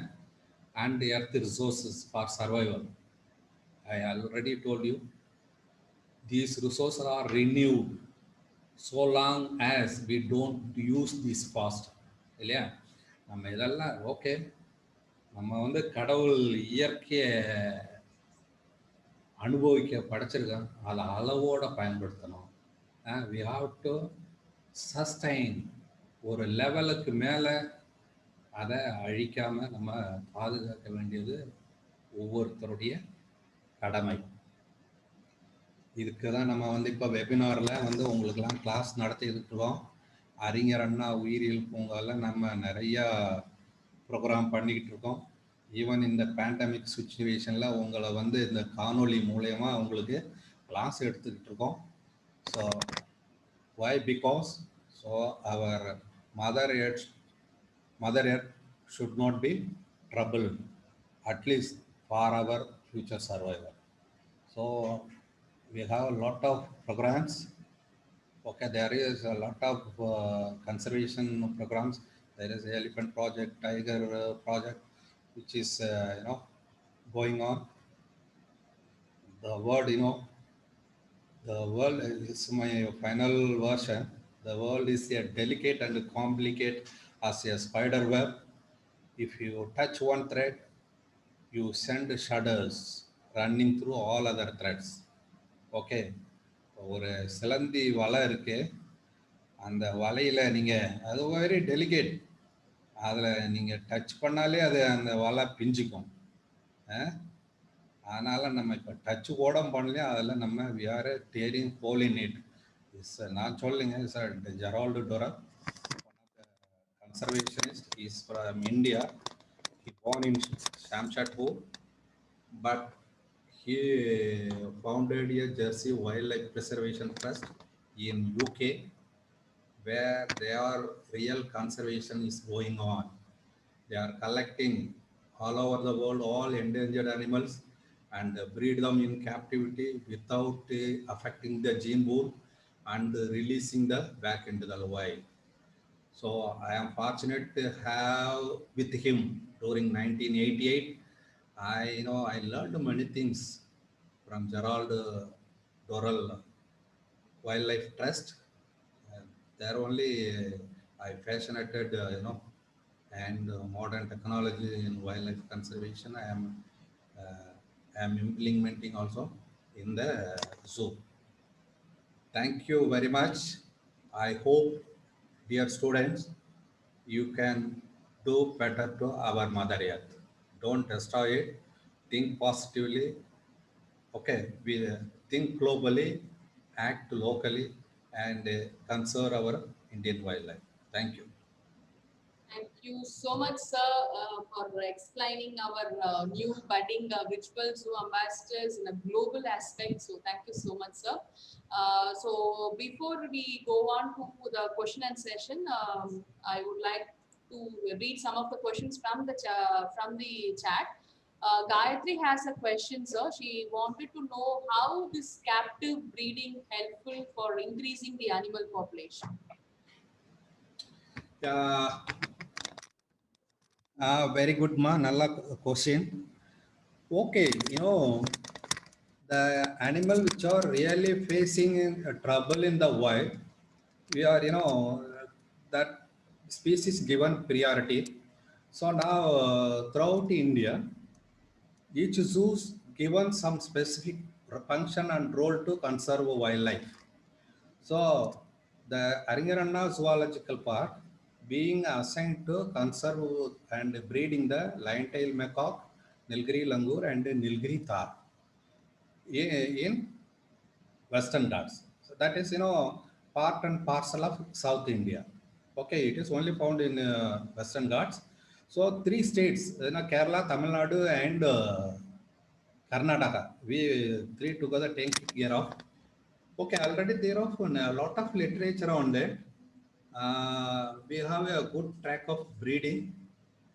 and the earth resources for survival. I already told you, these resources are renewed so long as we don't use this fast. இல்லையா? நம்ம இதெல்லாம் okay, நம்ம கடவுள் இயற்கையை அனுபவிக்க படைச்சிருக்கோம், அதை அளவோட பயன்படுத்தணும். We have to sustain. ஒரு லெவலுக்கு மேலே அதை அழிக்காம நம்ம பாதுகாக்க வேண்டியது ஒவ்வொருத்தருடைய கடமை. இதுக்கு தான் நம்ம இப்போ வெபினாரில் உங்களுக்கெல்லாம் கிளாஸ் நடத்திட்டு இருக்கோம். அறிஞர் அண்ணா உயிரியல் பூங்காவில் நம்ம நிறையா ப்ரோக்ராம் பண்ணிக்கிட்டு இருக்கோம். ஈவன் இந்த பேண்டமிக் சுச்சுவேஷனில் உங்களை இந்த காணொளி மூலயமா உங்களுக்கு கிளாஸ் எடுத்துக்கிட்டு இருக்கோம். So why? Because our mother earth should not be troubled, at least for our future survival. So we have a lot of programs. Okay, there is a lot of conservation programs. There is elephant project, tiger project, which is going on. The world is my final version. The world is a delicate and complicated as a spider web. If you touch one thread, you send shudders running through all other threads. Okay, ஒரு சிலந்தி வலை இருக்கு, அந்த வலையில் அது very delicate, அதில் நீங்கள் touch பண்ணாலே அது அந்த வலை பிஞ்சிக்கும். அதனால் நம்ம இப்போ டச்சு கூட பண்ணலையே, அதில் நம்ம we are tearing hole in it. நான் சொல்லுங்க sir, Gerald Dora, conservationist, is from India. He born in Shamshadpur, but He founded a Jersey Wildlife Preservation Trust in UK, where their real conservation is going on. They are collecting all over the world all endangered animals and breed them in captivity without affecting the gene pool and releasing the back into the wild. So I am fortunate to have with him during 1988. I learned many things from Gerald Dorrell Wildlife Trust. Uh, there only I fascinated, and modern technology in wildlife conservation. I am implementing also in the zoo. Thank you very much. I hope, dear students, you can do better to our Mother Earth. Don't destroy it. Think positively. Okay, we think globally, act locally, and conserve our Indian wildlife. Thank you. Thank you so much, sir, for explaining our new budding virtual zoo ambassadors in a global aspect. So thank you so much, sir. So before we go on to the question and session, I would like to read some of the questions from the chat. Gayatri has a question, sir. She wanted to know how this captive breeding helpful for increasing the animal population. Very good, ma. Nalla question. Okay, the animal which are really facing trouble in the wild, we are, that species given priority. So now throughout India, each zoos given some specific function and role to conserve wildlife. So the Aringaranna Zoological Park being assigned to conserve and breeding the lion-tailed macaque, Nilgiri langur and Nilgiri thar in Western Ghats. So that is, part and parcel of South India. Okay, it is only found in Western Ghats. So 3 states, Kerala, Tamil Nadu and Karnataka, we 3 together take care of. Okay, already there are a lot of literature on that. We have a good track of breeding.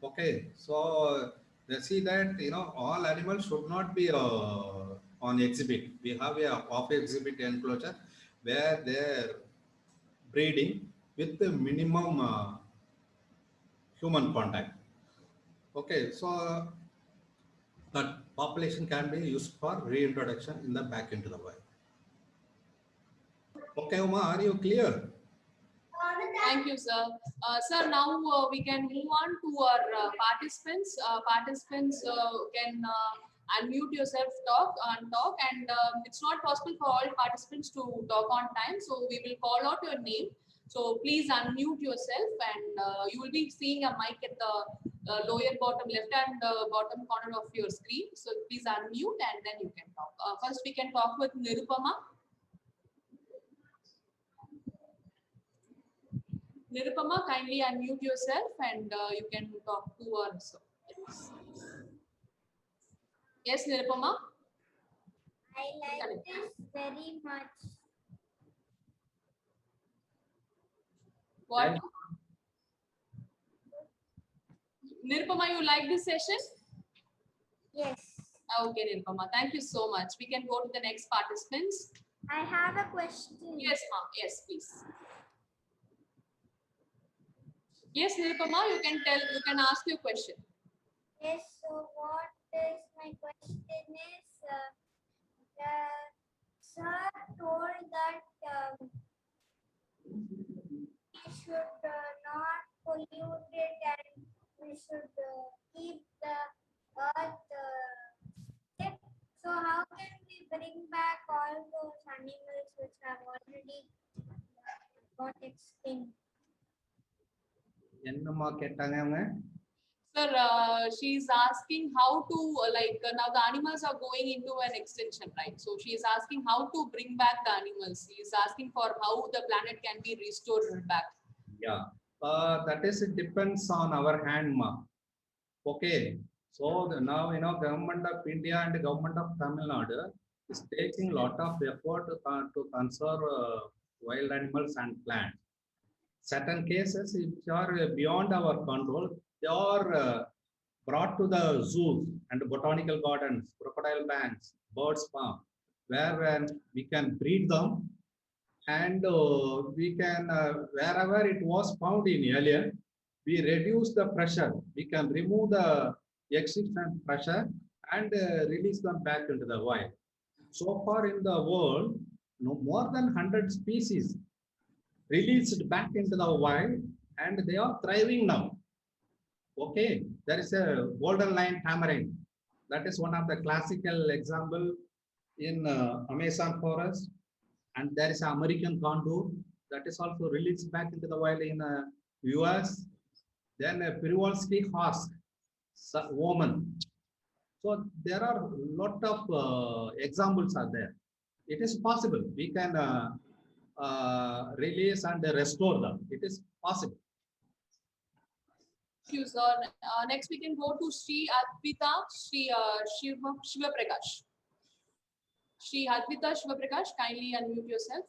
Okay, so they see that all animals should not be on exhibit. We have a off exhibit enclosure where they're breeding with the minimum human contact. Okay, so that population can be used for reintroduction in the back into the wild. Okay, Uma, are you clear? Thank you, sir. Sir, now we can move on to our participants. Participants can unmute yourself, talk, and it's not possible for all participants to talk on time. So we will call out your name. So please unmute yourself, and you will be seeing a mic at the lower bottom left and bottom corner of your screen. So please unmute, and then you can talk. First, we can talk with Nirupama. Nirupama, kindly unmute yourself and you can talk to us. Yes, Nirupama? I like this very much. What? Nirupama, you like this session? Yes. Okay, Nirupama, thank you so much. We can go to the next participants. I have a question. Yes, ma'am. Yes, please. Yes, Nirupama, you can ask your question. Yes, so what is my question is, the sir told that we should not pollute it and we should keep the earth safe. So how can we bring back all those animals which have already got extinct? என்னம்மா கேட்டாங்க அவங்க? Sir, she's asking how to now the animals are going into an extinction, right? So she is asking how to bring back the animals. She is asking for how the planet can be restored back. Yeah, that is, it depends on our hand, ma. Okay, So now, government of India and government of Tamil Nadu is taking lot of effort to conserve wild animals and plants. Certain cases which are beyond our control, they are brought to the zoos and botanical gardens, crocodile banks, birds farm, where we can breed them, and we can, wherever it was found in earlier, we reduce the pressure. We can remove the existing pressure and release them back into the wild. So far in the world, more than 100 species released back into the wild, and they are thriving now. Okay, there is a golden lion tamarin. That is one of the classical example in Amazon forest, and there is an American condor that is also released back into the wild in US. Then a Przewalski horse, woman. So there are a lot of examples are there. It is possible. We can release and restore them. It is possible. Thank you, sir. Next, we can go to Sri Advita Shiva Prakash. Sri Advita Shiva Prakash, kindly unmute yourself.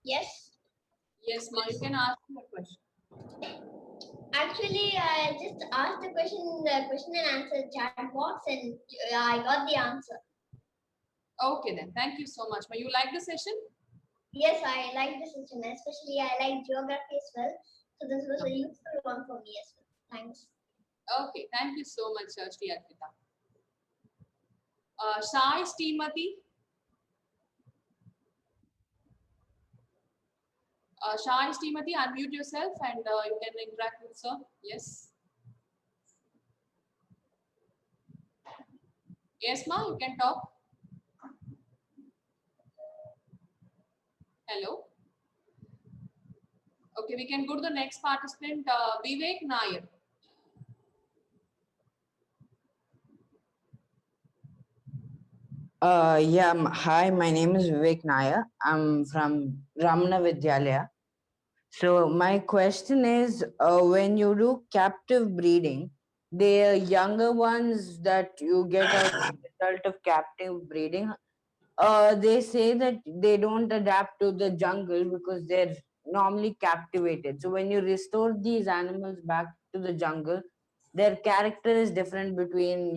Yes. Yes, ma, you can ask your question. Actually, I just asked the question and answer chat box, and I got the answer. Okay, then. Thank you so much. Ma, you like the session? Yes, I like this session, especially I like geography as well. So this was a useful one for me as well. Thanks. Okay, thank you so much, Sri Advita. Sai Srimati. Shai Srimati, unmute yourself and you can interact with sir. Yes. Yes, ma, you can talk. Hello. Okay, we can go to the next participant, Vivek Nair. Hi, my name is Vivek Nair. I'm from Ramana Vidyalaya. So my question is, when you do captive breeding, the younger ones that you get as a result of captive breeding, they say that they don't adapt to the jungle because they're normally captivated. So when you restore these animals back to the jungle, their character is different between,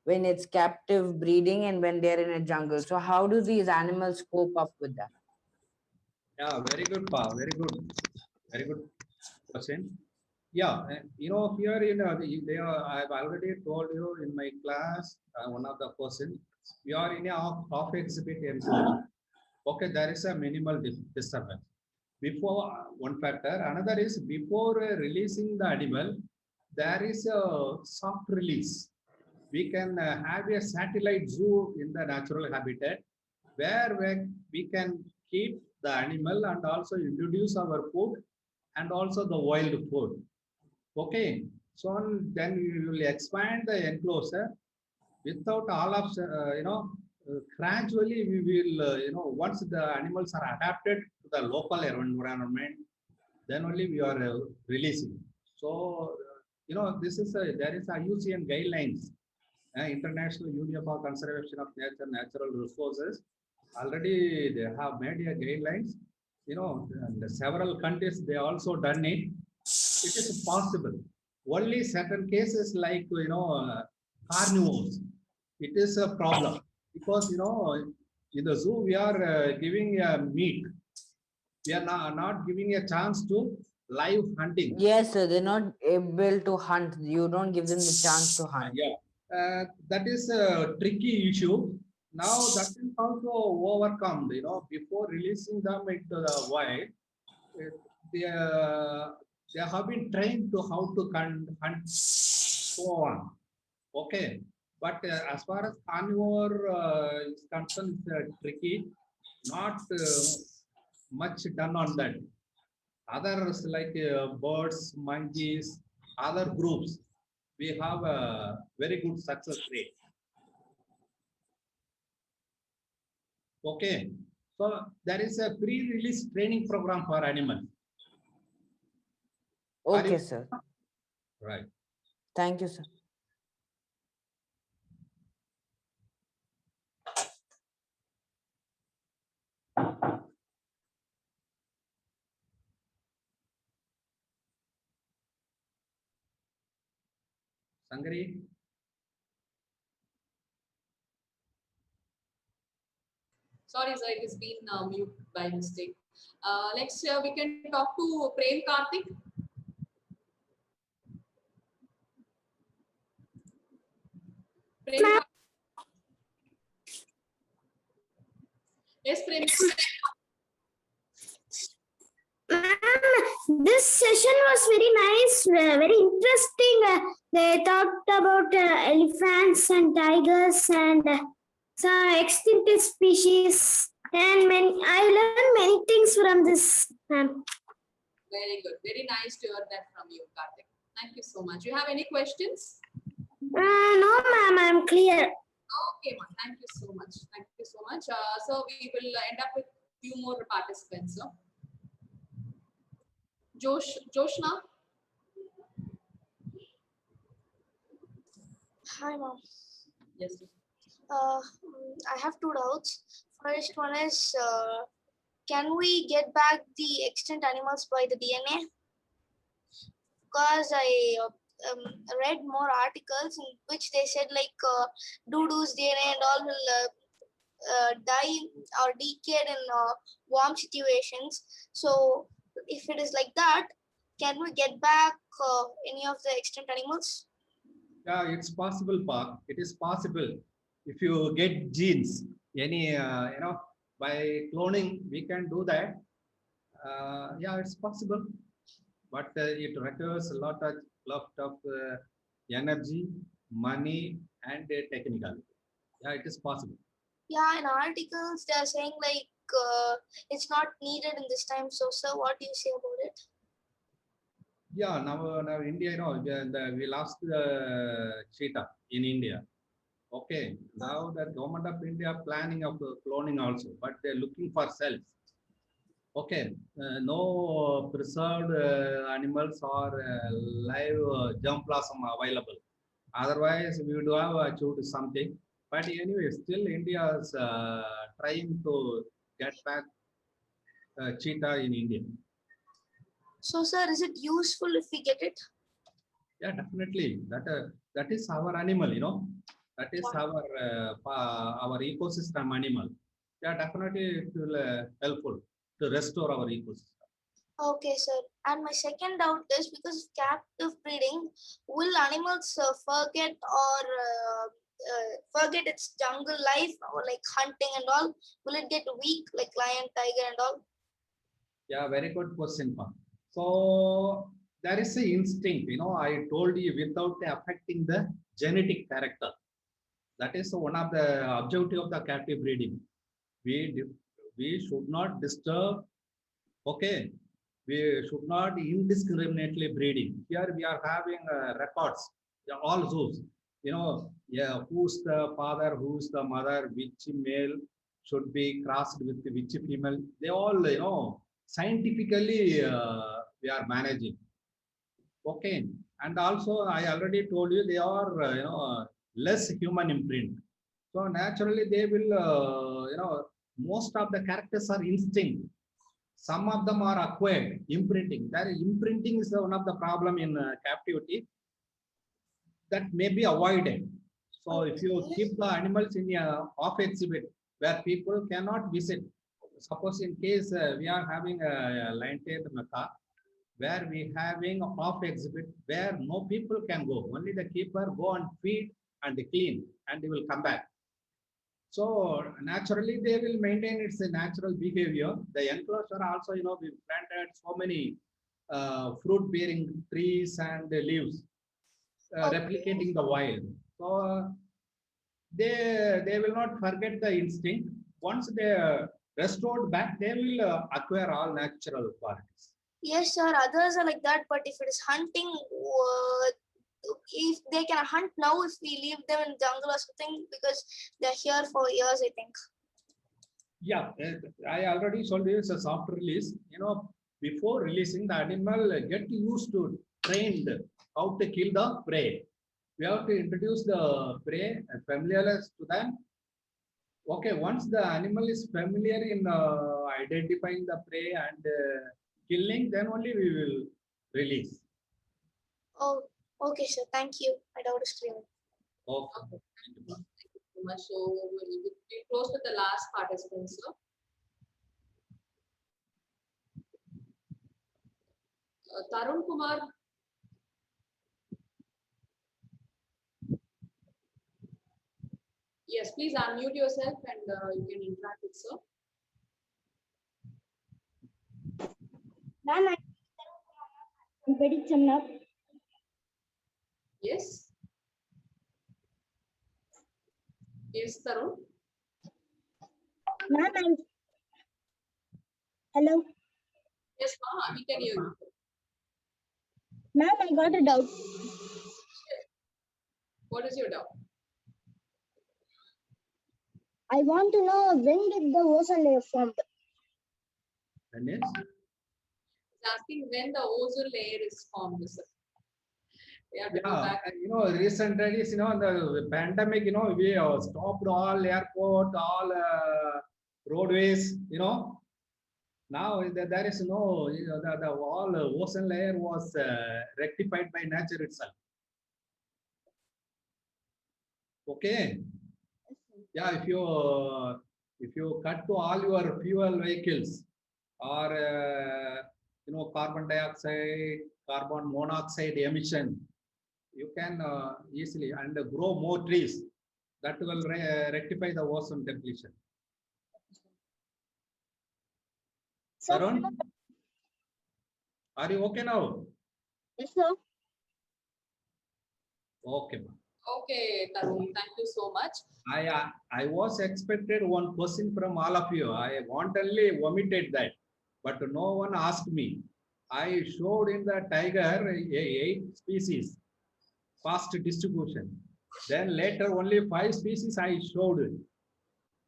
when it's captive breeding and when they're in a jungle. So how do these animals cope up with that? Yeah, very good, Pa. Very good question. Yeah, here in I've already told you in my class, one of the questions, we are in a off exhibit enclosure. Okay, there is a minimal disturbance. Before one factor, another is before releasing the animal, there is a soft release. We can have a satellite zoo in the natural habitat where we can keep the animal and also introduce our food and also the wild food. Okay, so then we will expand the enclosure without all of gradually we will once the animals are adapted to the local environment, then only we are releasing. So this is there is a IUCN guidelines, International Union for Conservation of Nature Natural Resources. Already they have made a guidelines. And several countries they also done it. It is possible. Only certain cases like carnivores, it is a problem because in the zoo we are giving meat. We are not giving a chance to live hunting. Yes, sir. They're not able to hunt. You don't give them the chance to hunt. Yeah, that is a tricky issue. Now that is also overcome. Before releasing them into the wild, they have been trained to how to hunt, so on. Okay, but as far as carnivore is concerned, it's tricky. Not much done on that. Others like birds, monkeys, other groups, we have a very good success rate. Okay, so there is a pre-release training program for animals. Okay, sir. Right. Thank you, sir. Sangari? Sorry, sir, it has been mute by mistake. Next, we can talk to Prem Karthik. Prem Karthik. Yes, Prem. Ma'am, this session was very nice, very interesting. They talked about elephants and tigers and some extinct species. And I learned many things from this, ma'am. Very good. Very nice to hear that from you, Karthik. Thank you so much. You have any questions? No, ma'am, I'm clear. Okay, ma'am. Thank you so much. Thank you so much. So we will end up with few more participants. So. Joshna. Hi, mom. Yes. I have two doubts. First one is, can we get back the extinct animals by the DNA? Because I read more articles in which they said like doo-doo's DNA and all will die or decay in warm situations. So if it is like that, can we get back any of the extinct animals? Yeah, it's possible, Park. It is possible. If you get genes, any, by cloning, we can do that. Yeah, it's possible. But it requires a lot of energy, money, and technical. Yeah, it is possible. Yeah, in articles they are saying like it's not needed in this time. So, sir, what do you say about it? Yeah, now India, we lost the cheetah in India. Okay, now the government of India planning of cloning also, but they're looking for cells. Okay, no preserved animals or live germplasm available. Otherwise, we would have achieved something. But anyway, still India is trying to get back cheetah in India. So, sir, is it useful if we get it? Yeah, definitely. That is our animal, That is our ecosystem animal. Yeah, definitely it will helpful to restore our ecosystem. Okay, sir. And my second doubt is because of captive breeding, will animals forget its jungle life or like hunting and all? Will it get weak like lion, tiger and all? Yeah, very good question, Pam. So there is an instinct, I told you without affecting the genetic character. That is one of the objective of the captive breeding. We should not disturb. Okay, we should not indiscriminately breeding. Here we are having records, all zoos. Yeah, who's the father, who's the mother, which male should be crossed with which female. They all, scientifically we are managing. Okay, and also I already told you they are, less human imprint. So naturally they will, most of the characters are instinct. Some of them are acquired, imprinting. That imprinting is one of the problem in captivity that may be avoided. So if you keep the animals in a off exhibit where people cannot visit, suppose in case we are having a lion-tailed macaque, where we having off exhibit where no people can go, only the keeper go and feed and clean and they will come back. So naturally they will maintain its natural behavior. The enclosure also, we planted so many fruit bearing trees and leaves replicating the wild. So they will not forget the instinct. Once they restored back, they will acquire all natural qualities. Yes, sir. Others are like that. But if it is hunting, if they can hunt now, if we leave them in jungle or something, because they're here for years, I think. Yeah, I already told you it's a soft release. Before releasing, the animal get used to trained how to kill the prey. We have to introduce the prey and familiarize to them. Okay, once the animal is familiar in identifying the prey and killing, then only we will release. Oh, okay, sir. Thank you. My doubt is clear. Okay. Thank you so much. So we'll close with the last participant, sir. Tarun Kumar. Yes, please unmute yourself and you can interact with sir. Ma'am, I'm pretty enough. Yes. Yes, Tarun. Ma'am, hello. Yes, ma'am, we can hear you. Ma'am, I got a doubt. What is your doubt? I want to know when did the ozone layer formed? And yes, It's asking when the ozone layer is formed, sir. We have to go yeah, back. recent days, the pandemic, we stopped all airport, all roadways, Now there is no, the all ocean layer was rectified by nature itself. Okay. Yeah, if you cut to all your fuel vehicles or carbon dioxide, carbon monoxide emission, you can easily and grow more trees. That will rectify the ozone depletion. Sir, Tarun, are you okay now? yes, sir. Okay, ma'am. Okay, Tarun, thank you so much. I was expected one question from all of you. I wantonly omitted that, but no one asked me. I showed in the tiger 8 species, fast distribution. Then later only 5 species I showed.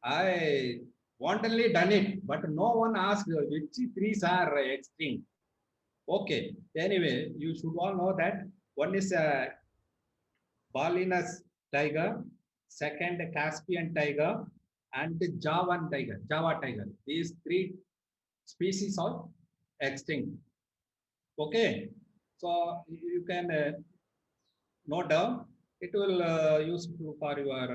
I wantonly done it, but no one asked which 3 are extinct. Okay. Anyway, you should all know that one is Balinus tiger, second Caspian tiger, and the Java tiger. These 3 species are extinct. Okay, so you can note down. It will useful for your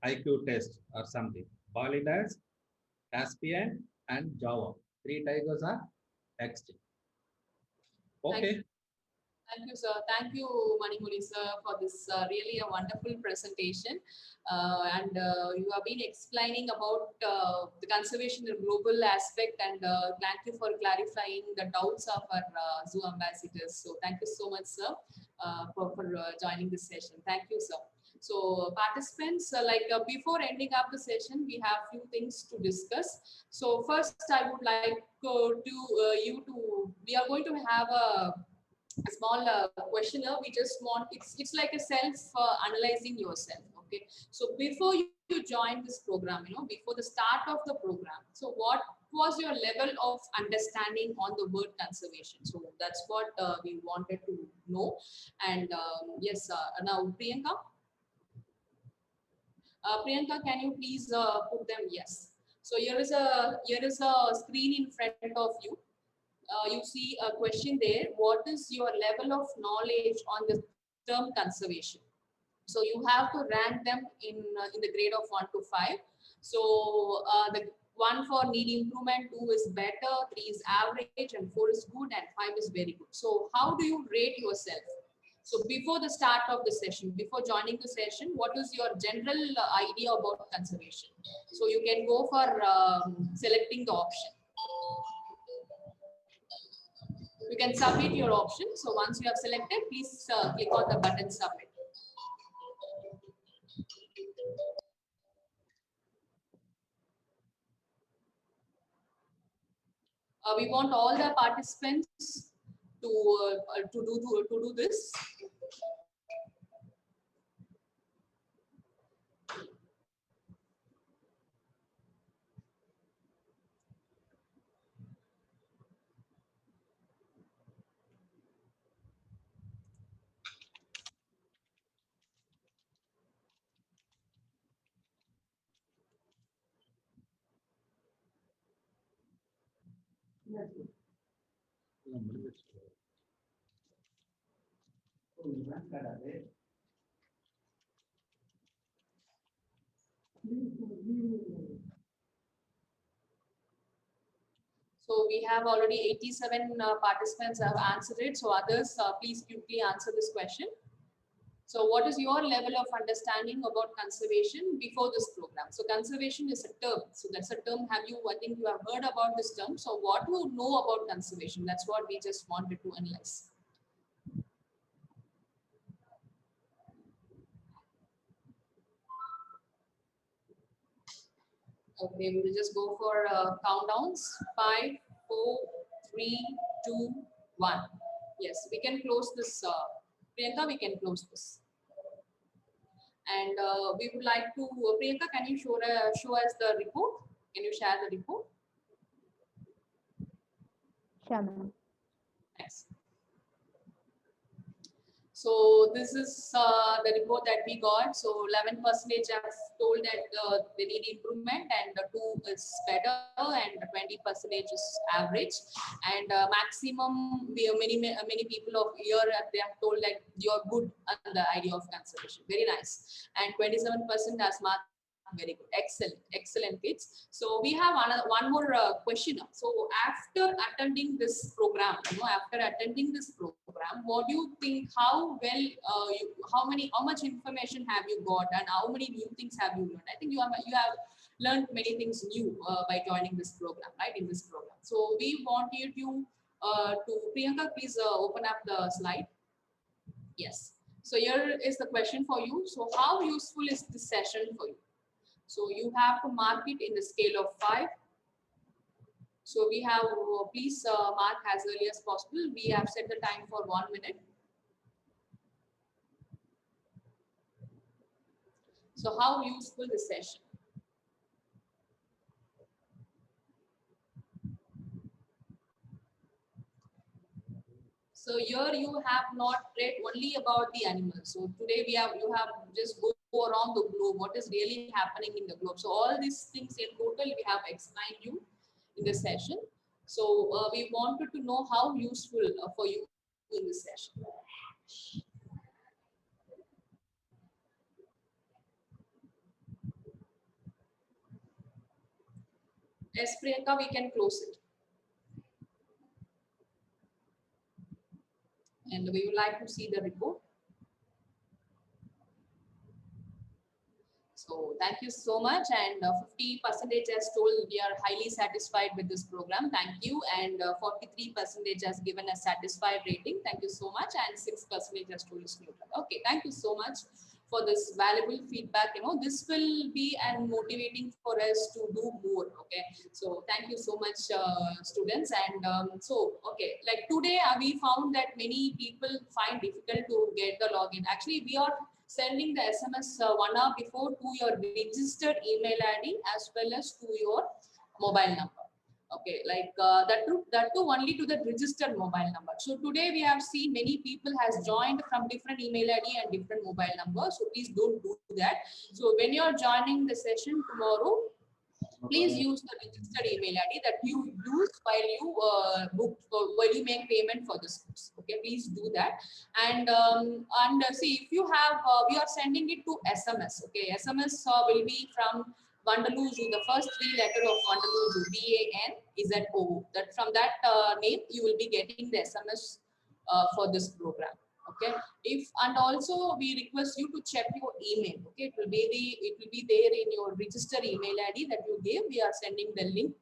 IQ test or something. Balinus, Caspian, and Java. 3 tigers are extinct. Okay. Thank you, sir. Thank you, Manimuli, sir, for this really a wonderful presentation. You have been explaining about the conservation in global aspect, and thank you for clarifying the doubts of our zoo ambassadors. So thank you so much, sir, for joining this session. Thank you, sir. So participants, before ending up the session, we have few things to discuss. So first, I would like we are going to have a small questionnaire. We just want it's like a self analyzing yourself. Okay, so before you join this program, before the start of the program, so what was your level of understanding on the word conservation? So that's what we wanted to know. And yes, now Priyanka, can you please put them? Yes. So here is a screen in front of you. You see a question there. What is your level of knowledge on the term conservation? So you have to rank them in the grade of 1 to 5. So the 1 for need improvement, 2 is better, 3 is average, and 4 is good, and 5 is very good. So how do you rate yourself? So before the start of the session, before joining the session, what is your general idea about conservation? So you can go for selecting the option. You can submit your option. So once you have selected, please click on the button submit. We want all the participants to do this. So we have already 87 participants have answered it. So others, please quickly answer this question. So what is your level of understanding about conservation before this program? So conservation is a term. So that's a term. I think you have heard about this term. So what do you know about conservation? That's what we just wanted to analyze. Okay, we will just go for countdowns. 5, 4, 3, 2, 1. Yes, we can close this. Priyanka, we can close this. And we would like to, Priyanka, can you show us the report? Can you share the report? Sure, ma'am. Thanks. So this is the report that we got. So 11% have told that they need improvement, and 2 is better, and 20% is average. And maximum, many people of here they have told like you're good on the idea of conservation. Very nice. And 27% has marked very good, excellent kids. So we have one more question. So after attending this program, what do you think, how well how much information have you got, and how many new things have you learned? I think you have learned many things new by joining this program, right? In this program. So we want you to Priyanka, please open up the slide. Yes. So here is the question for you. So how useful is this session for you? So you have to mark it in the scale of 5. So we have, please mark as early as possible. We have set the time for 1 minute. So how useful this session? So here you have not read only about the animals. So today you have just go around the globe, what is really happening in the globe. So all these things in total we have explained you in this session. So we wanted to know how useful for you in this session. Yes, Priyanka, we can close it. And we would like to see the report. So thank you so much. And 50% has told we are highly satisfied with this program. Thank you. And 43% has given a satisfied rating. Thank you so much. And 6% has told us neutral. Okay, thank you so much for this valuable feedback. This will be and motivating for us to do more. Okay, so thank you so much, students. And okay, like today we found that many people find difficult to get the login. Actually, we are sending the SMS 1 hour before to your registered email ID as well as to your mobile number. Okay, like that too only to the registered mobile number. So today we have seen many people has joined from different email ID and different mobile number. So please don't do that. So when you are joining the session tomorrow, please use the registered email ID that you use while you while you make payment for this course. Okay, please do that. And see, if you have, we are sending it to SMS. Okay, SMS will be from Vandaluju, the first 3 letter of Vandaluju, VANZO. That from that name you will be getting the SMS for this program. Okay, and also we request you to check your email. Okay, it will be there in your registered email ID that you gave. We are sending the link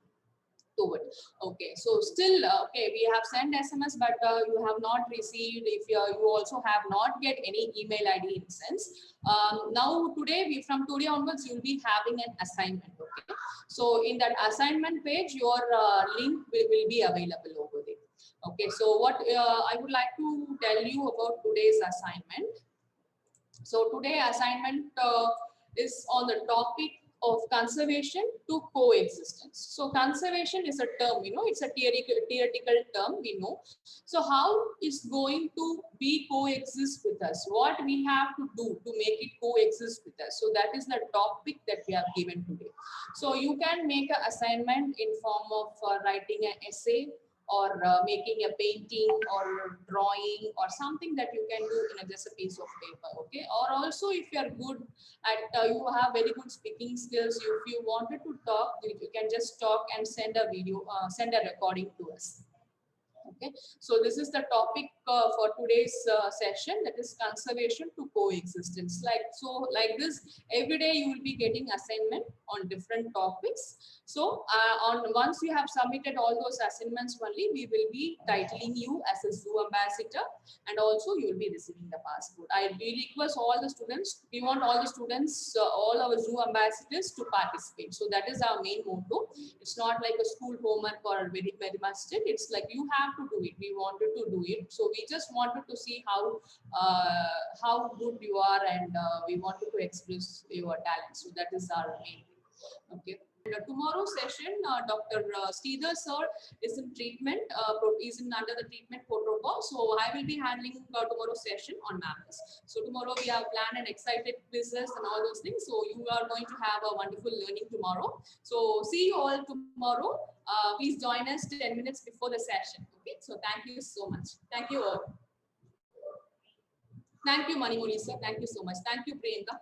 to it. Okay, so still okay, we have sent SMS, but you have not received. If you also have not get any email ID in sense. Now today from today onwards you will be having an assignment. Okay, so in that assignment page your link will be available over there. Okay, so what I would like to tell you about today's assignment. So today's assignment is on the topic of conservation to coexistence. So conservation is a term, it's a theoretical term, we know. So how is going to be coexist with us? What we have to do to make it coexist with us? So that is the topic that we have given today. So you can make an assignment in form of writing an essay, or making a painting or drawing or something that you can do in just a piece of paper, okay? Or also if you are good at, you have very good speaking skills, if you wanted to talk, you can just talk and send a video, send a recording to us. Okay, so this is the topic for today's session, that is conservation to coexistence. Like this, every day you will be getting assignment on different topics. So once you have submitted all those assignments only, we will be titling you as a zoo ambassador, and also you will be receiving the passport. I really request all the students, we want all the students, all our zoo ambassadors to participate. So that is our main motto. It's not like a school homework or very much strict. It's like you have to do it. We wanted to do it. So we just wanted to see how good you are, and we wanted to express your talent. So that is our main thing. Okay. Tomorrow's session, Dr. Sridhar sir is in treatment, is under the treatment protocol. So I will be handling tomorrow's session on MAPS. So tomorrow we have planned and excited quizzes and all those things. So you are going to have a wonderful learning tomorrow. So see you all tomorrow. Please join us 10 minutes before the session. Okay. So thank you so much. Thank you all. Thank you, Manimuri sir. Thank you so much. Thank you, Priyanka.